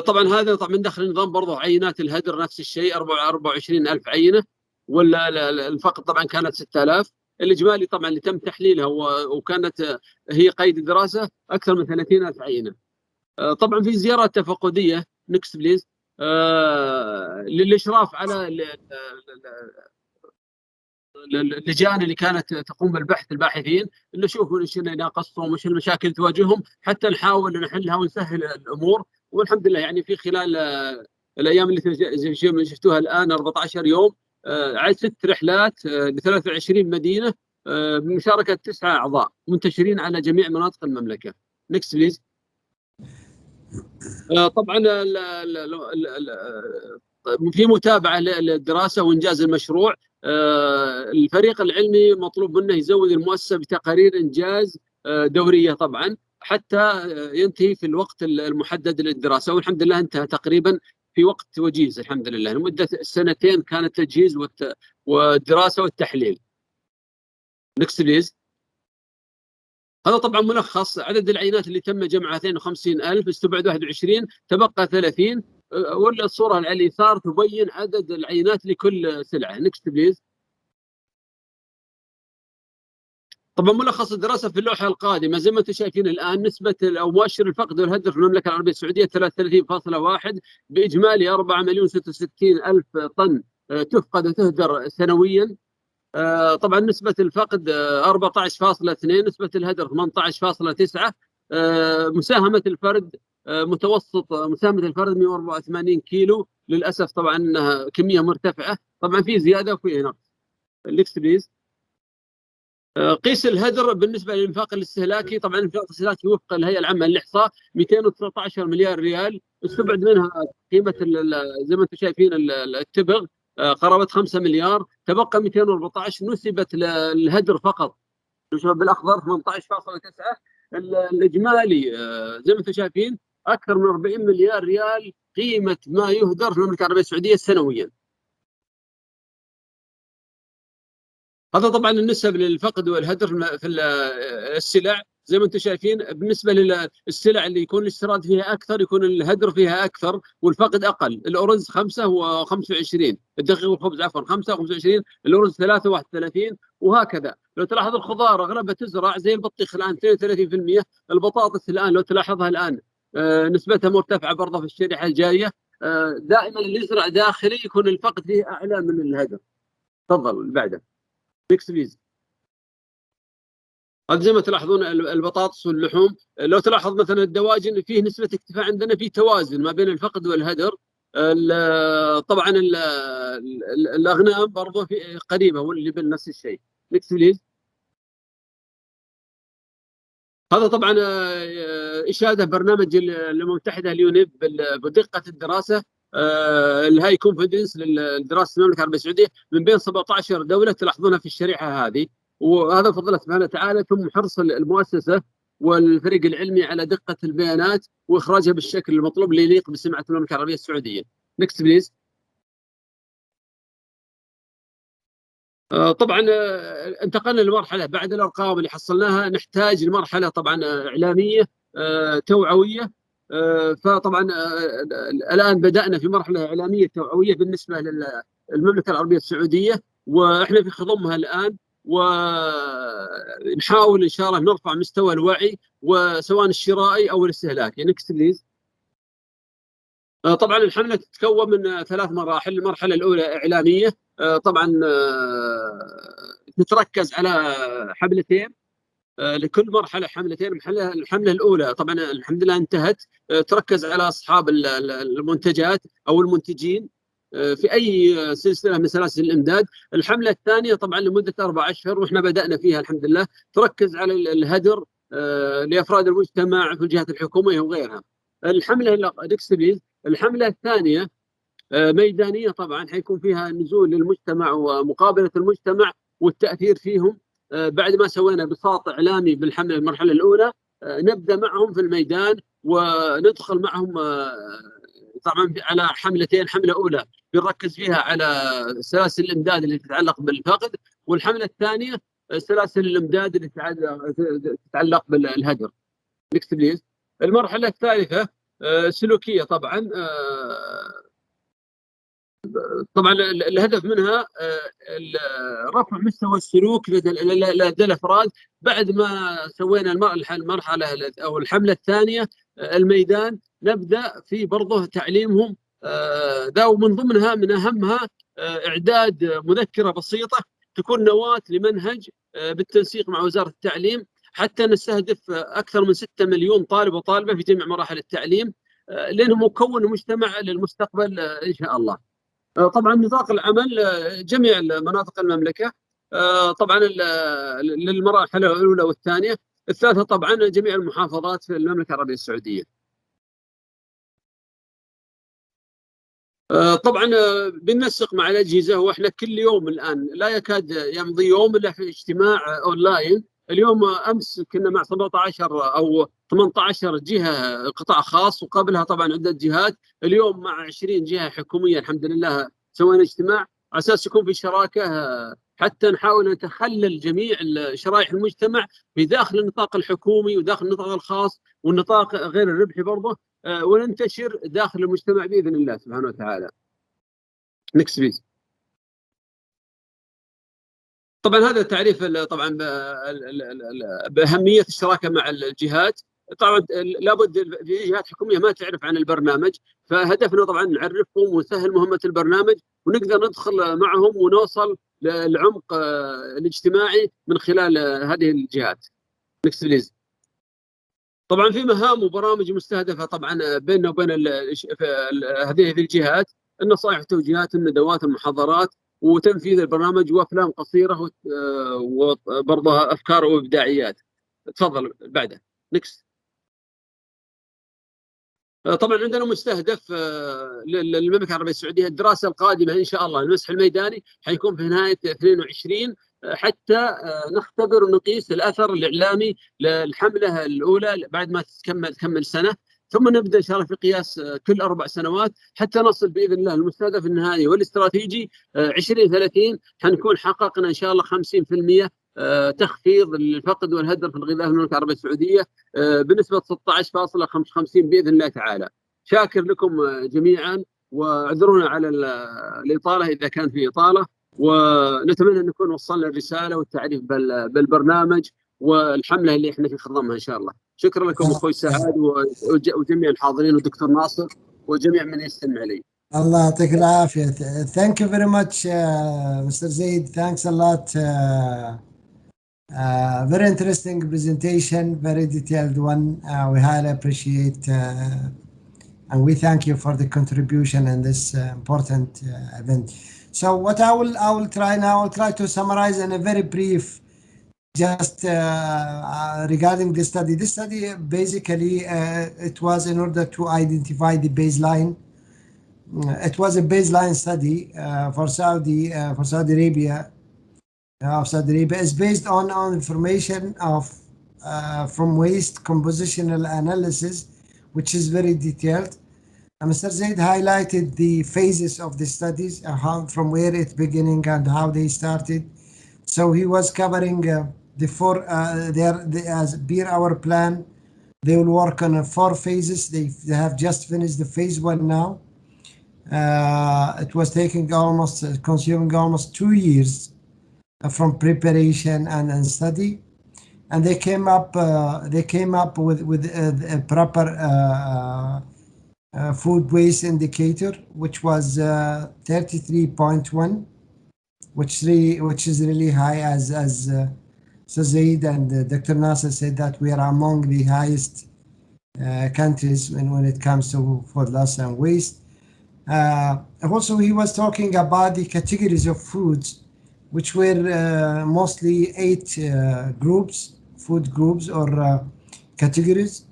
طبعا هذا طبعا من داخل النظام برضه عينات الهدر نفس الشيء 24,000 عينه، ولا الفقد طبعا كانت 6,000. الاجمالي طبعا اللي تم تحليلها وكانت هي قيد الدراسه اكثر من 30,000 عينه. طبعا في زيارات تفقديه. نكست بليز. للاشراف على اللجان اللي كانت تقوم بالبحث، الباحثين اللي يشوفوا ايش اللي ناقصهم وايش المشاكل اللي تواجههم، حتى نحاول نحلها ونسهل الامور. والحمد لله يعني في خلال الايام اللي شفتوها الان 14 يوم عاد 6 رحلات ل 23 مدينه بمشاركه 9 اعضاء منتشرين على جميع مناطق المملكه. نكست بليز. طبعا في متابعه للدراسه وانجاز المشروع. الفريق العلمي مطلوب منه يزود المؤسسه بتقارير انجاز دوريه طبعا حتى ينتهي في الوقت المحدد للدراسه، والحمد لله انتهى تقريبا في وقت وجيز الحمد لله. لمده 2 كان التجهيز والدراسه والتحليل. نكست بليز. هذا طبعا ملخص عدد العينات اللي تم جمعها 52,000، استبعد 21، تبقى 30. ولا الصوره على اليسار تبين عدد العينات لكل سلعه. نكست بليز. طبعا ملخص الدراسه في اللوحه القادمه زي ما انتم شايفين الان. نسبه او مؤشر الفقد والهدر في المملكه العربيه السعوديه 33.1 باجمالي 4,066,000 طن تفقد وتهدر سنويا. طبعا نسبة الفقد 14.2، نسبة الهدر 18.9. مساهمة الفرد متوسط مساهمة الفرد 184 كيلو. للأسف طبعا انها كمية مرتفعة، طبعا في زيادة وفي نقص. نكست بليز. قيس الهدر بالنسبة للإنفاق الاستهلاكي. طبعا الإنفاق الاستهلاكي وفق الهيئة العامة للإحصاء 219 مليار ريال، استبعد منها قيمة زي ما انتم شايفين التبغ قرابة 5 مليار، تبقى 214 نسبت للهدر فقط. نشوف بالاخضر 18.9. الاجمالي زي ما انتم شايفين اكثر من 40 مليار ريال قيمه ما يهدر في المملكه العربيه السعوديه سنويا. هذا طبعا النسب للفقد والهدر في السلع زي ما انتم شايفين. بالنسبه للسلع اللي يكون الاستيراد فيها اكثر يكون الهدر فيها اكثر والفقد اقل. الارز 5 و25، الدقيق والخبز عفوا 5 و25، الارز 3 و31، وهكذا. لو تلاحظ الخضار اغلبها تزرع زي البطيخ الان 32%، البطاطس الان لو تلاحظها الان نسبتها مرتفعة برضه في الشريحة الجاية. دائما اللي يزرع داخلي يكون الفقد فيه أعلى من الهدر. تفضل اللي بعده. نكست بليز. هذا زي ما تلاحظون البطاطس واللحوم، لو تلاحظ مثلا الدواجن فيه نسبة اكتفاء، عندنا فيه توازن ما بين الفقد والهدر. طبعا الأغنام برضه في قريبة واللبن نفس الشيء. نكست بليز. هذا طبعا إشادة برنامج الأمم المتحدة اليونيب بدقة الدراسة الهاي كونفدنس لدراسة المملكة العربية السعودية من بين 17 دولة تلاحظونها في الشريحة هذه، وهذا بفضل الله سبحانه وتعالى ثم حرص المؤسسة والفريق العلمي على دقة البيانات وإخراجها بالشكل المطلوب اللي يليق بسمعة المملكة العربية السعودية. نكست بليز. طبعا انتقلنا لمرحلة بعد الأرقام اللي حصلناها نحتاج لمرحلة طبعا إعلامية توعوية. فطبعا الآن بدأنا في مرحلة إعلامية توعوية بالنسبة للمملكة العربية السعودية، وإحنا في خضمها الآن، ونحاول إن شاء الله نرفع مستوى الوعي وسواء الشرائي أو الاستهلاكي. نكست بليز. طبعا الحملة تتكون من 3 مراحل. المرحلة الأولى إعلامية، طبعا تتركز على حملتين، لكل مرحلة حملتين. الحملة الأولى طبعا الحمد لله انتهت، تركز على أصحاب المنتجات أو المنتجين في أي سلسلة من سلاسل الإمداد. الحملة الثانية طبعا لمدة 4 أشهر وإحنا بدأنا فيها الحمد لله، تركز على الهدر لأفراد المجتمع في الجهات الحكومية وغيرها. الحملة الثانية ميدانية، طبعا حيكون فيها نزول للمجتمع ومقابلة المجتمع والتأثير فيهم. بعد ما سوينا بساط إعلامي بالحملة المرحلة الأولى، نبدأ معهم في الميدان وندخل معهم طبعا على حملتين. حملة أولى بنركز فيها على سلاسل الإمداد اللي تتعلق بالفقد، والحملة الثانية سلاسل الإمداد اللي تتعلق بالهدر. نكست بليز. المرحلة الثالثة سلوكية، طبعا الهدف منها رفع مستوى السلوك لدى الافراد. بعد ما سوينا المرحله او الحمله الثانيه الميدان، نبدا في برضه تعليمهم ذا، ومن ضمنها من اهمها اعداد مذكره بسيطه تكون نواه لمنهج بالتنسيق مع وزاره التعليم، حتى نستهدف اكثر من 6 مليون طالب وطالبه في جميع مراحل التعليم، لانه مكون مجتمع للمستقبل ان شاء الله. طبعا نطاق العمل جميع مناطق المملكة، طبعا للمراحل الأولى والثانية. الثالثة طبعا جميع المحافظات في المملكة العربية السعودية. طبعا بننسق مع الأجهزة، وإحنا كل يوم الآن لا يكاد يمضي يوم إلا في اجتماع أونلاين. اليوم أمس كنا مع 17 أو 18 جهة قطاع خاص، وقبلها طبعا عدة جهات. اليوم مع 20 جهة حكومية الحمد لله سوينا اجتماع على أساس يكون في شراكة، حتى نحاول نتخلل جميع شرائح المجتمع في داخل النطاق الحكومي وداخل النطاق الخاص والنطاق غير الربحي برضه، وننتشر داخل المجتمع بإذن الله سبحانه وتعالى. نكست بليز. طبعا هذا تعريف طبعا بأهمية الشراكة مع الجهات. طبعا لابد في جهات حكومية ما تعرف عن البرنامج، فهدفنا طبعا نعرفهم ونسهل مهمة البرنامج، ونقدر ندخل معهم ونوصل للعمق الاجتماعي من خلال هذه الجهات. نكست بليز. طبعا في مهام وبرامج مستهدفة طبعا بيننا وبين هذه الجهات: النصائح والتوجيهات، الندوات، المحاضرات، وتنفيذ البرنامج، وافلام قصيره وبرضها افكار وابداعيات. تفضل بعده. نكست. طبعا عندنا مستهدف للمملكه العربيه السعوديه الدراسه القادمه ان شاء الله. المسح الميداني حيكون في نهايه 22 حتى نختبر ونقيس الاثر الاعلامي للحمله الاولى بعد ما تكمل سنه، ثم نبدا ان شاء الله في قياس كل 4 سنوات حتى نصل باذن الله المستهدف النهائي والاستراتيجي 2030. حنكون حققنا ان شاء الله 50% تخفيض الفقد والهدر في الغذاء في المملكه العربيه السعوديه بنسبه 16.55 باذن الله تعالى. شاكر لكم جميعا، واعذرونا على الاطاله اذا كان في اطاله، ونتمنى ان نكون وصلنا الرساله والتعريف بالبرنامج والحمله اللي احنا في خضمها ان شاء الله. شكرا لكم اخوي سعد وجميع الحاضرين والدكتور ناصر وجميع من يستمع لي. الله يعطيك العافية. Thank you very much, Mr. Zaid. Thanks a lot. Very interesting presentation, very detailed one. We highly appreciate and we thank you for the contribution in this important event. So what I will try now, I'll try to summarize in a very brief, just regarding this study. This study basically it was in order to identify the baseline. It was a baseline study for Saudi Arabia. Saudi Arabia is based on information of from waste compositional analysis, which is very detailed. Mr. Zaid highlighted the phases of the studies, from where it's beginning and how they started. So he was covering the four. As per our plan, they will work on 4 phases. They have just finished the phase 1 now. It was consuming almost 2 years from preparation and study, and they came up with a proper food waste indicator, which was 33.1, which is really high, as Zaid and Dr. Nasser said, that we are among the highest countries when it comes to food loss and waste. Also, he was talking about the categories of foods, which were mostly 8 food groups or categories.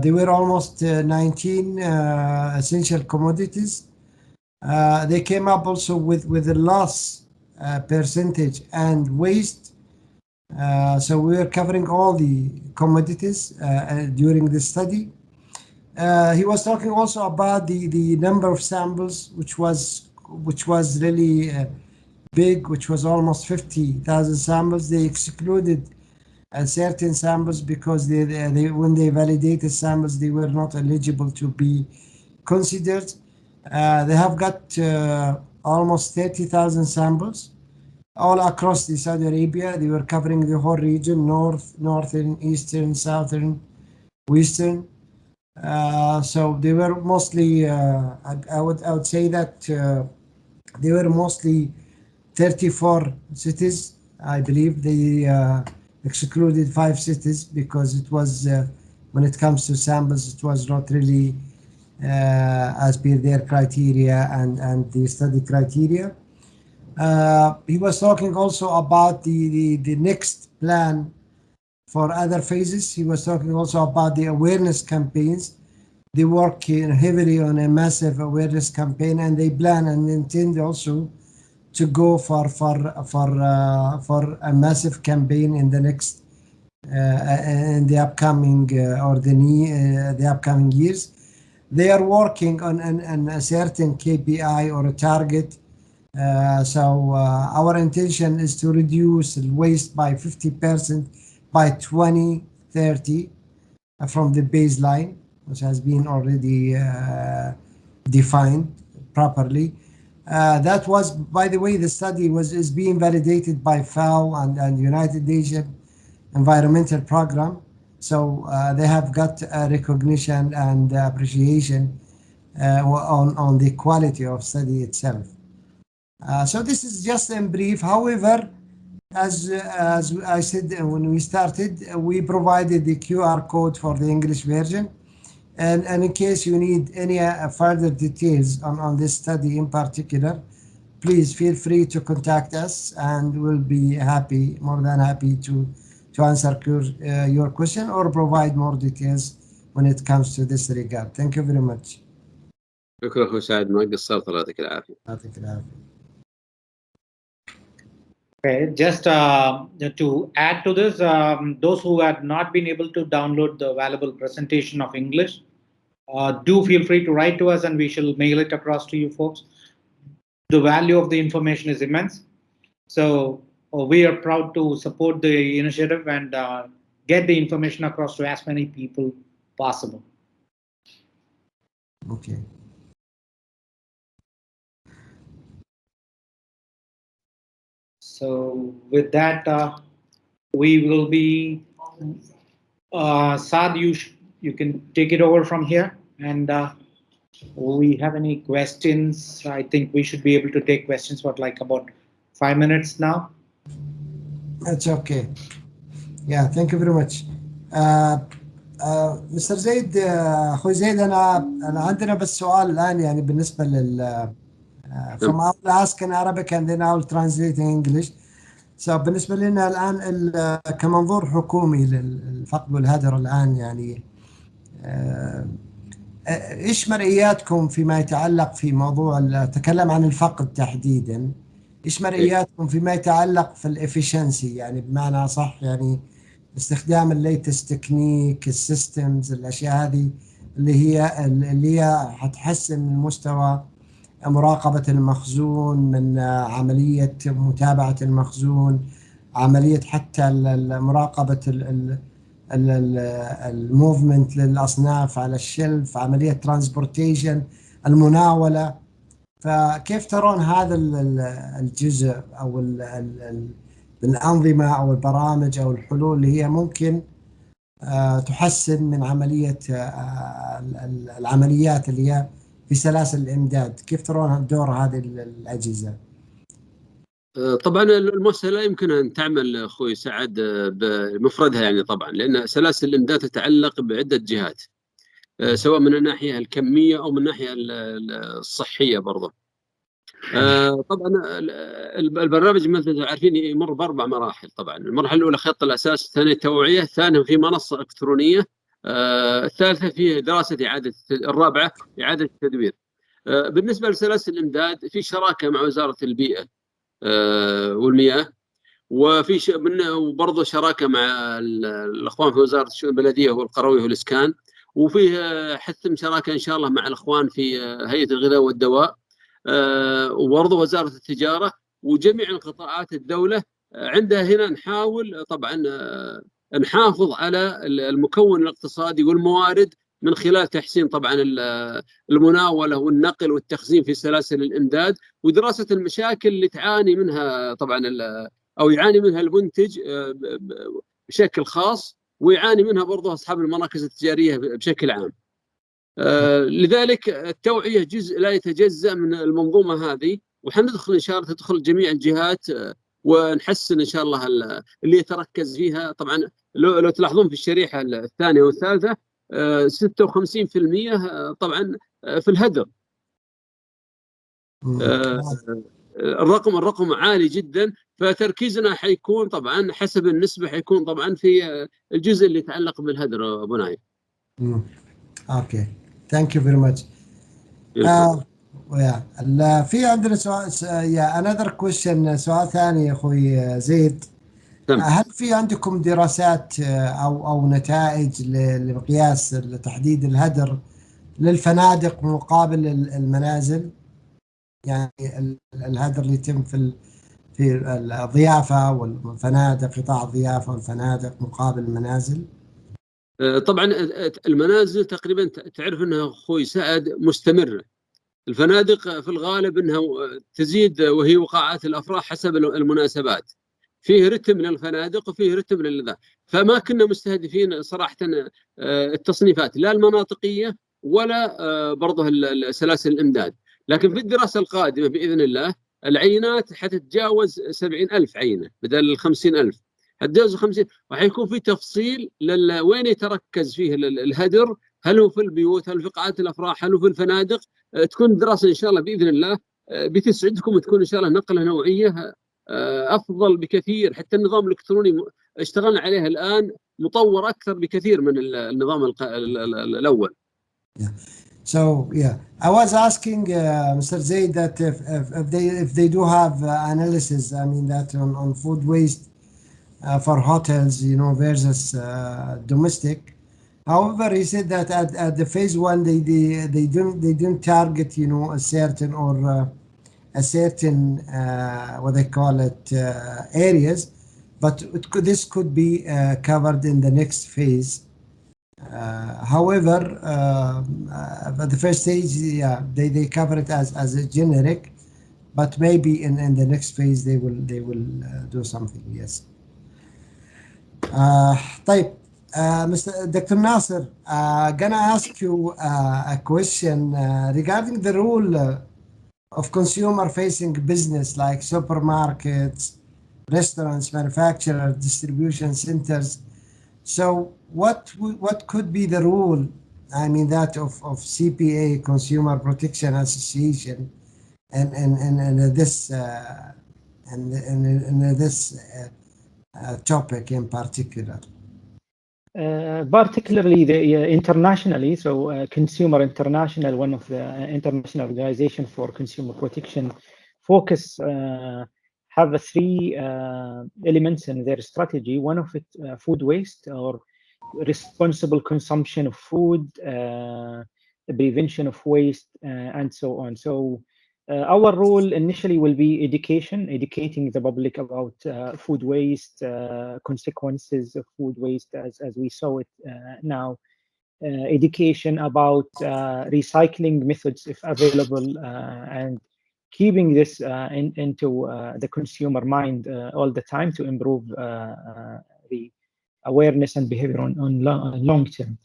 There were almost 19 essential commodities. They came up also with the loss percentage and waste. So we were covering all the commodities during the study. He was talking also about the number of samples, which was really big, which was almost 50,000 samples. They excluded certain samples because they when they validated samples, they were not eligible to be considered. They have got almost 30,000 samples all across the Saudi Arabia. They were covering the whole region: northern, eastern, southern, western. So they were mostly, I would say that they were mostly 34 cities. I believe they excluded 5 cities because it was, when it comes to samples, it was not really as per their criteria and the study criteria. He was talking also about the next plan for other phases. He was talking also about the awareness campaigns. They work heavily on a massive awareness campaign, and they plan and intend also to go for a massive campaign in the next in the upcoming the upcoming years. They are working on a certain KPI or a target. So our intention is to reduce waste by 50% by 2030 from the baseline, which has been already defined properly. That was, by the way, the study is being validated by FAO and United Nations Environmental Program. So they have got recognition and appreciation on the quality of study itself. So this is just in brief. However, as I said when we started, we provided the QR code for the English version. And in case you need any further details on this study in particular, please feel free to contact us, and we'll be more than happy to answer your question or provide more details when it comes to this regard. Thank you very much. شكرا أخوي سعد، ما قصرت، الله يعطيك العافية. يعطيك العافية. Okay, just to add to this, those who had not been able to download the valuable presentation of English, do feel free to write to us and we shall mail it across to you folks. The value of the information is immense. So we are proud to support the initiative and get the information across to as many people possible. Okay. So with that, we will be Saad, you can take it over from here. And we have any questions? I think we should be able to take questions for like about 5 minutes now. That's okay. Yeah, thank you very much. مستر زيد، اخوي زيد، انا عندنا بس سؤال الان يعني بالنسبه لل from I will ask in Arabic and then I will translate in English. So بالنسبه لنا الان كمنظور حكومي للفقد والهدر الان يعني ايش مرئياتكم فيما يتعلق في موضوع تكلم عن الفقد تحديدا، ايش مرئياتكم فيما يتعلق في الافشنسي، يعني بمعنى صح يعني استخدام الليتست تكنيك السيستمز الاشياء هذه اللي هي حتحسن من مستوى مراقبة المخزون، من عملية متابعة المخزون، عملية حتى مراقبة الموفمنت للأصناف على الشلف، عملية ترانسبورتيشن، المناولة. فكيف ترون هذا الجزء أو الأنظمة أو البرامج أو الحلول اللي هي ممكن تحسن من عملية العمليات اللي هي في سلاسل الإمداد؟ كيف ترون دور هذه الأجهزة؟ طبعا المؤسسة لا يمكن أن تعمل أخوي سعد بمفردها يعني، طبعا لأن سلاسل الإمداد تتعلق بعدة جهات، سواء من الناحية الكمية أو من الناحية الصحية برضه. طبعا البرنامج مثل ما عارفين يمر ب4 مراحل. طبعا المرحلة الأولى خط الأساس، الثانية توعية، الثانية في منصة إلكترونية، الثالثة في دراسة إعادة، الرابعة إعادة التدوير. بالنسبة لسلاسل الإمداد في شراكة مع وزارة البيئة والمياه، وفي وبرضه شراكة مع الأخوان في وزارة الشؤون البلدية والقروية والإسكان، وفيه حتى شراكة إن شاء الله مع الأخوان في هيئة الغذاء والدواء، وبرضه وزارة التجارة وجميع القطاعات الدولة. عندها هنا نحاول طبعا نحافظ على المكون الاقتصادي والموارد من خلال تحسين طبعا المناولة والنقل والتخزين في سلاسل الإمداد، ودراسة المشاكل اللي تعاني منها طبعا أو يعاني منها المنتج بشكل خاص، ويعاني منها برضه أصحاب المراكز التجارية بشكل عام. لذلك التوعية جزء لا يتجزأ من المنظومة هذه، وحندخل إن شاء الله تدخل جميع الجهات ونحسن إن شاء الله اللي يتركز فيها. طبعا لو تلاحظون في الشريحة الثانية والثالثة 56% طبعا في الهدر. الرقم عالي جدا، فتركيزنا حيكون طبعا حسب النسبة، حيكون طبعا في الجزء اللي يتعلق بالهدر أبو نايف. اوكي، ثانك يو فيري ماتش. في عندنا سؤال، another question، سؤال ثاني يا اخوي زيد. هل في عندكم دراسات او نتائج لمقياس تحديد الهدر للفنادق مقابل المنازل؟ يعني الهدر اللي يتم في الضيافة والفنادق، قطاع الضيافة والفنادق مقابل المنازل. طبعا المنازل تقريبا تعرف انها اخوي سعد مستمره. الفنادق في الغالب انها تزيد وهي وقاعات الافراح حسب المناسبات، فيه رتم للفنادق وفيه رتم للذا. فما كنا مستهدفين صراحه التصنيفات لا المناطقيه ولا برضه سلاسل الامداد، لكن في الدراسه القادمه باذن الله العينات حتتجاوز 70,000 عينه بدل 50,000، حتجاوز 50، وحيكون في تفصيل وين يتركز فيه الهدر، هل هو في البيوت، هل في قاعات الافراح، هل هو في الفنادق. تكون دراسه ان شاء الله باذن الله بتسعدكم، وتكون ان شاء الله نقله نوعيه افضل بكثير. حتى النظام الالكتروني اشتغلنا عليه الان مطور اكثر بكثير من النظام الاول. So I was asking Mr. Zaid that if they do have analysis, I mean that on food waste for hotels, you know, versus domestic. However, he said that at the phase 1 they didn't target, you know, a certain or a certain what they call it areas, but this could be covered in the next phase. However, at the first stage, they cover it as a generic, but maybe in the next phase they will do something. Yes. طيب Mr. Dr. Nasser, gonna ask you a question regarding the role of consumer-facing business like supermarkets, restaurants, manufacturers, distribution centers. So what could be the role, I mean, that of CPA, Consumer Protection Association, and this and this topic in particular? Particularly internationally, so Consumer International, one of the international organization for consumer protection, focus have three elements in their strategy. One of it, food waste or responsible consumption of food, the prevention of waste, and so on. So our role initially will be educating the public about food waste, consequences of food waste as we saw it now, education about recycling methods if available, and keeping this into the consumer mind all the time to improve the awareness and behavior on long term.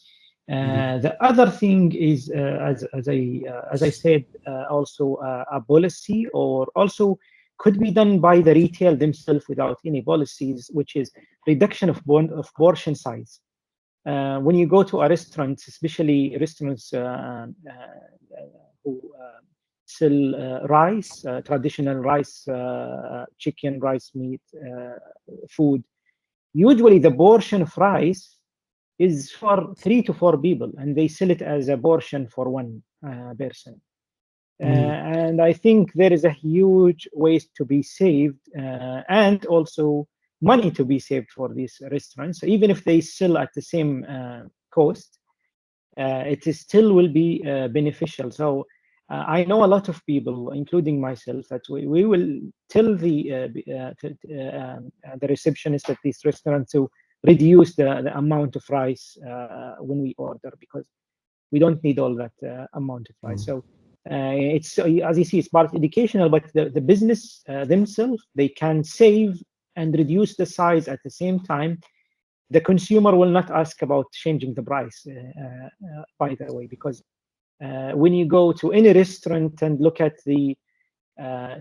The other thing is, as I said, also a policy, or also could be done by the retail themselves without any policies, which is reduction of portion size. When you go to a restaurant, especially restaurants who sell rice, traditional rice, chicken, rice, meat, food, usually the portion of rice is for 3 to 4 people, and they sell it as a portion for one person. And I think there is a huge waste to be saved, and also money to be saved for these restaurants. Even if they sell at the same cost, it is still will be beneficial. So I know a lot of people, including myself, that we will tell the receptionist at these restaurants to reduce the amount of rice when we order, because we don't need all that amount of rice. So it's, as you see, it's part educational, but the business themselves, they can save and reduce the size at the same time. The consumer will not ask about changing the price, by the way, because when you go to any restaurant and look at the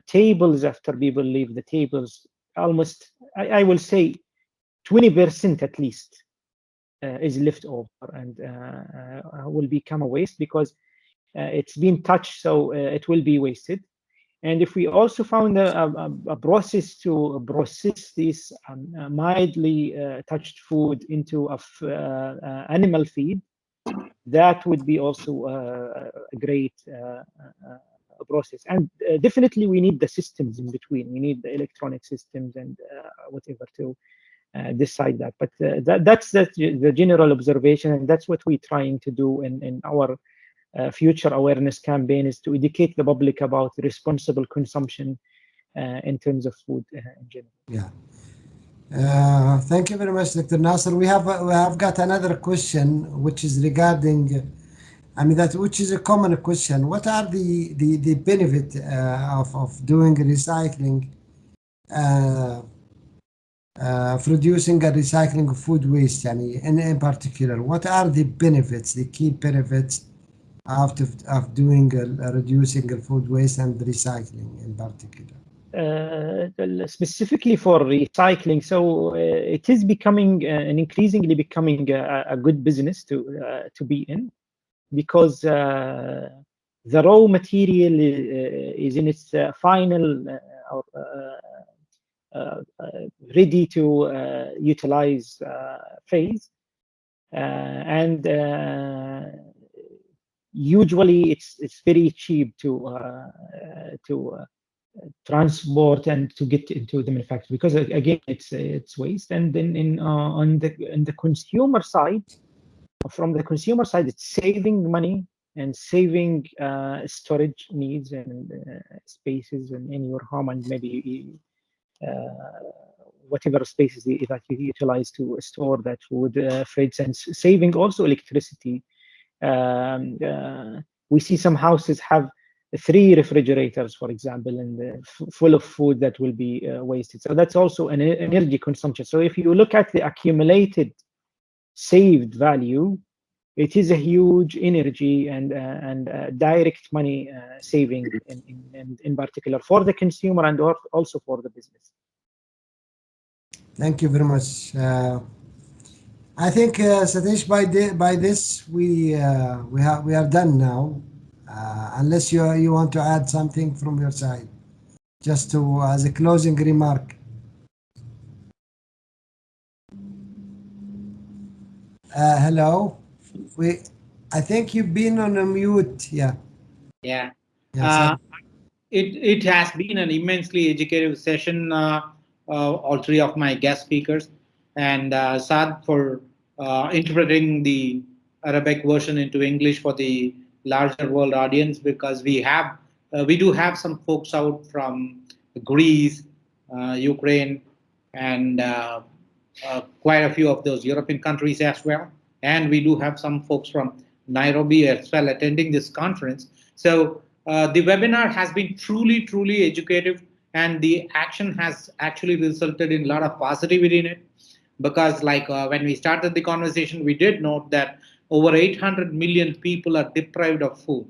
tables after people leave the tables, almost, I will say 20% at least is left over and will become a waste, because it's been touched, so it will be wasted. And if we also found a process to process this mildly touched food into animal feed, that would be also a great process. And definitely we need the systems in between. We need the electronic systems and whatever to decide that. But that's the general observation, and that's what we're trying to do in our future awareness campaign, is to educate the public about responsible consumption in terms of food in general. Yeah. Thank you very much, Dr. Nasser. We have got another question, which is regarding, I mean, which is a common question. What are the benefit of doing recycling, of reducing and recycling of food waste, in particular? What are the benefits, the key benefits of doing reducing food waste and recycling in particular? Specifically for recycling, so it is becoming and increasingly becoming a good business to be in, because the raw material is in its final ready to utilize phase, and usually it's very cheap to transport and to get into the manufacturer, because again it's waste. And then on the consumer side, from the consumer side, it's saving money and saving storage needs and spaces in your home, and maybe whatever spaces that you utilize to store that food, fridge, and saving also electricity. We see some houses have 3 refrigerators, for example, and full of food that will be wasted. So that's also an energy consumption. So if you look at the accumulated saved value, it is a huge energy and direct money saving in particular for the consumer and also for the business. Thank you very much. I think Satish, by this we are done now. Unless you want to add something from your side, just to as a closing remark. Hello. I think you've been on a mute. Yeah. Yeah. Yeah. It has been an immensely educative session, all three of my guest speakers, and Saad for interpreting the Arabic version into English for the larger world audience, because we do have some folks out from Greece, Ukraine, and quite a few of those European countries as well. And we do have some folks from Nairobi as well attending this conference. So the webinar has been truly educative, and the action has actually resulted in a lot of positivity in it. Because like when we started the conversation, we did note that over 800 million people are deprived of food.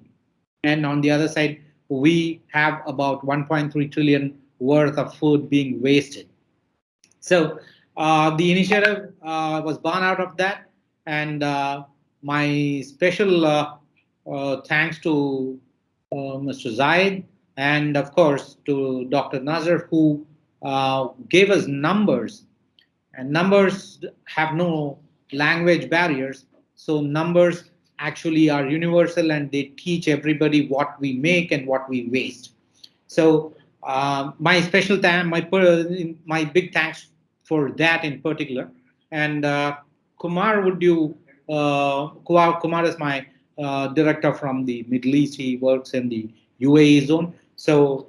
And on the other side, we have about 1.3 trillion worth of food being wasted. So the initiative was born out of that, and my special thanks to Mr. Zaid, and of course to Dr. Nasser, who gave us numbers, and numbers have no language barriers. So numbers actually are universal, and they teach everybody what we make and what we waste. So my special thanks, my big thanks for that in particular. And Kumar, Kumar is my director from the Middle East. He works in the UAE zone. So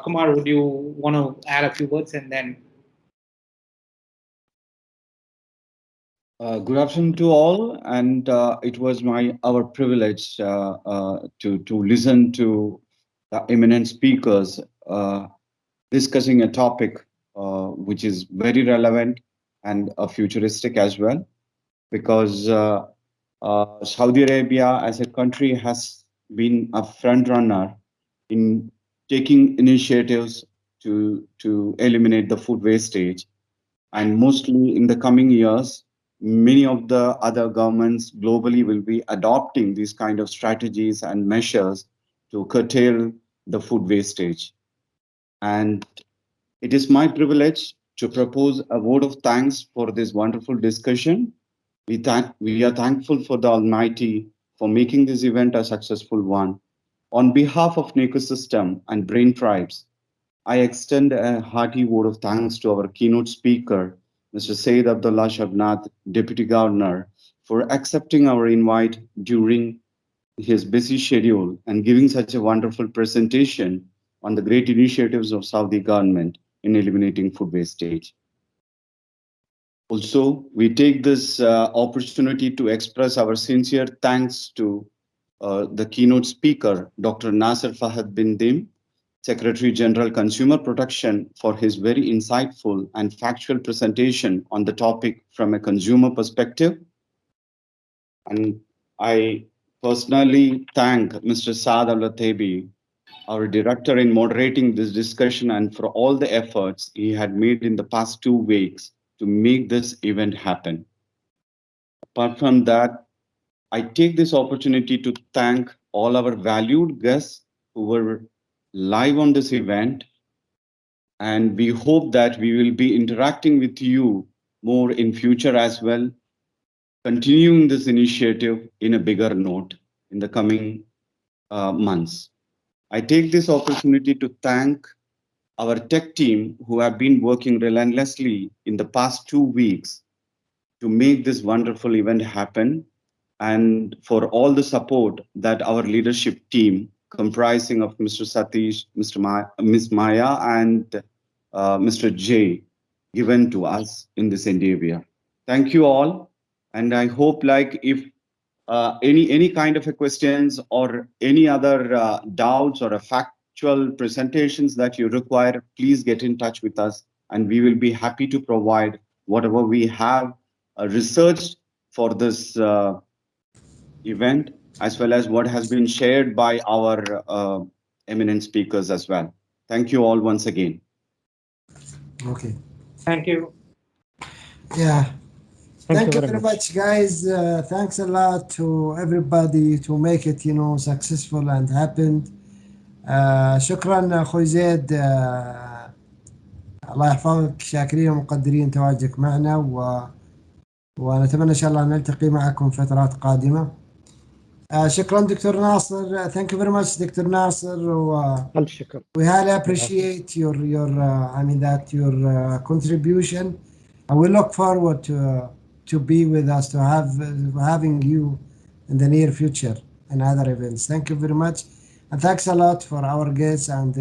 Kumar, would you want to add a few words and then? Good afternoon to all, and it was our privilege to listen to the eminent speakers discussing a topic which is very relevant and futuristic as well, because Saudi Arabia as a country has been a front runner in taking initiatives to eliminate the food wastage, and mostly in the coming years many of the other governments globally will be adopting these kind of strategies and measures to curtail the food wastage. And it is my privilege to propose a vote of thanks for this wonderful discussion. We are thankful for the Almighty for making this event a successful one. On behalf of an ecosystem and brain tribes, I extend a hearty vote of thanks to our keynote speaker, Mr. Said Abdullah Shabanat, Deputy Governor, for accepting our invite during his busy schedule and giving such a wonderful presentation on the great initiatives of Saudi government in eliminating food wastage. Also, we take this opportunity to express our sincere thanks to the keynote speaker, Dr. Nasser Fahad bin Dhim, Secretary General Consumer Protection, for his very insightful and factual presentation on the topic from a consumer perspective. And I personally thank Mr. Saad Ali Al Otaibi, our director, in moderating this discussion and for all the efforts he had made in the past 2 weeks to make this event happen. Apart from that, I take this opportunity to thank all our valued guests who were live on this event, and we hope that we will be interacting with you more in future as well, continuing this initiative in a bigger note in the coming months. I take this opportunity to thank our tech team who have been working relentlessly in the past 2 weeks to make this wonderful event happen, and for all the support that our leadership team, comprising of Mr. Satish, Ms. Maya, and Mr. Jay, given to us in this endeavor. Thank you all, and I hope, like, if any kind of a questions or any other doubts or a factual presentations that you require, please get in touch with us, and we will be happy to provide whatever we have researched for this event, as well as what has been shared by our eminent speakers as well. Thank you all once again. Okay. Thank you. Yeah. Thank you very very much, guys. Thanks a lot to everybody to make it, successful and happened. شكرا أخوي زيد. الله يحفظك، شاكرين ومقدرين تواجدك معنا ونتمنى إن شاء الله نلتقي معكم فترات قادمة. شكرا دكتور ناصر. Thank you very much دكتور ناصر. ألف شكر. We highly appreciate your contribution, and we look forward to be with us, to having you in the near future in other events. Thank you very much, and thanks a lot for our guests, and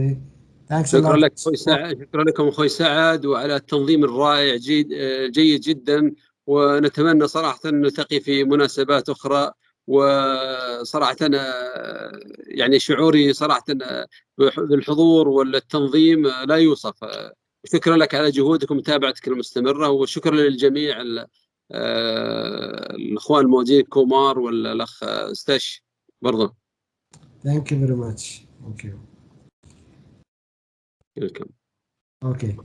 thanks a lot. شكرا لك أخوي سعد، شكرا لكم أخوي سعد وعلى التنظيم الرائع، جيد جدا، ونتمنى صراحة أن نلتقي في مناسبات أخرى. وصراحة يعني شعوري صراحة بالحضور والتنظيم لا يوصف. شكرا لك على جهودك ومتابعتك المستمرة، وشكرا للجميع الأخوان الموجودين كومار والأخ ستاش برضه. Thank you very much. Thank you. Welcome. Okay.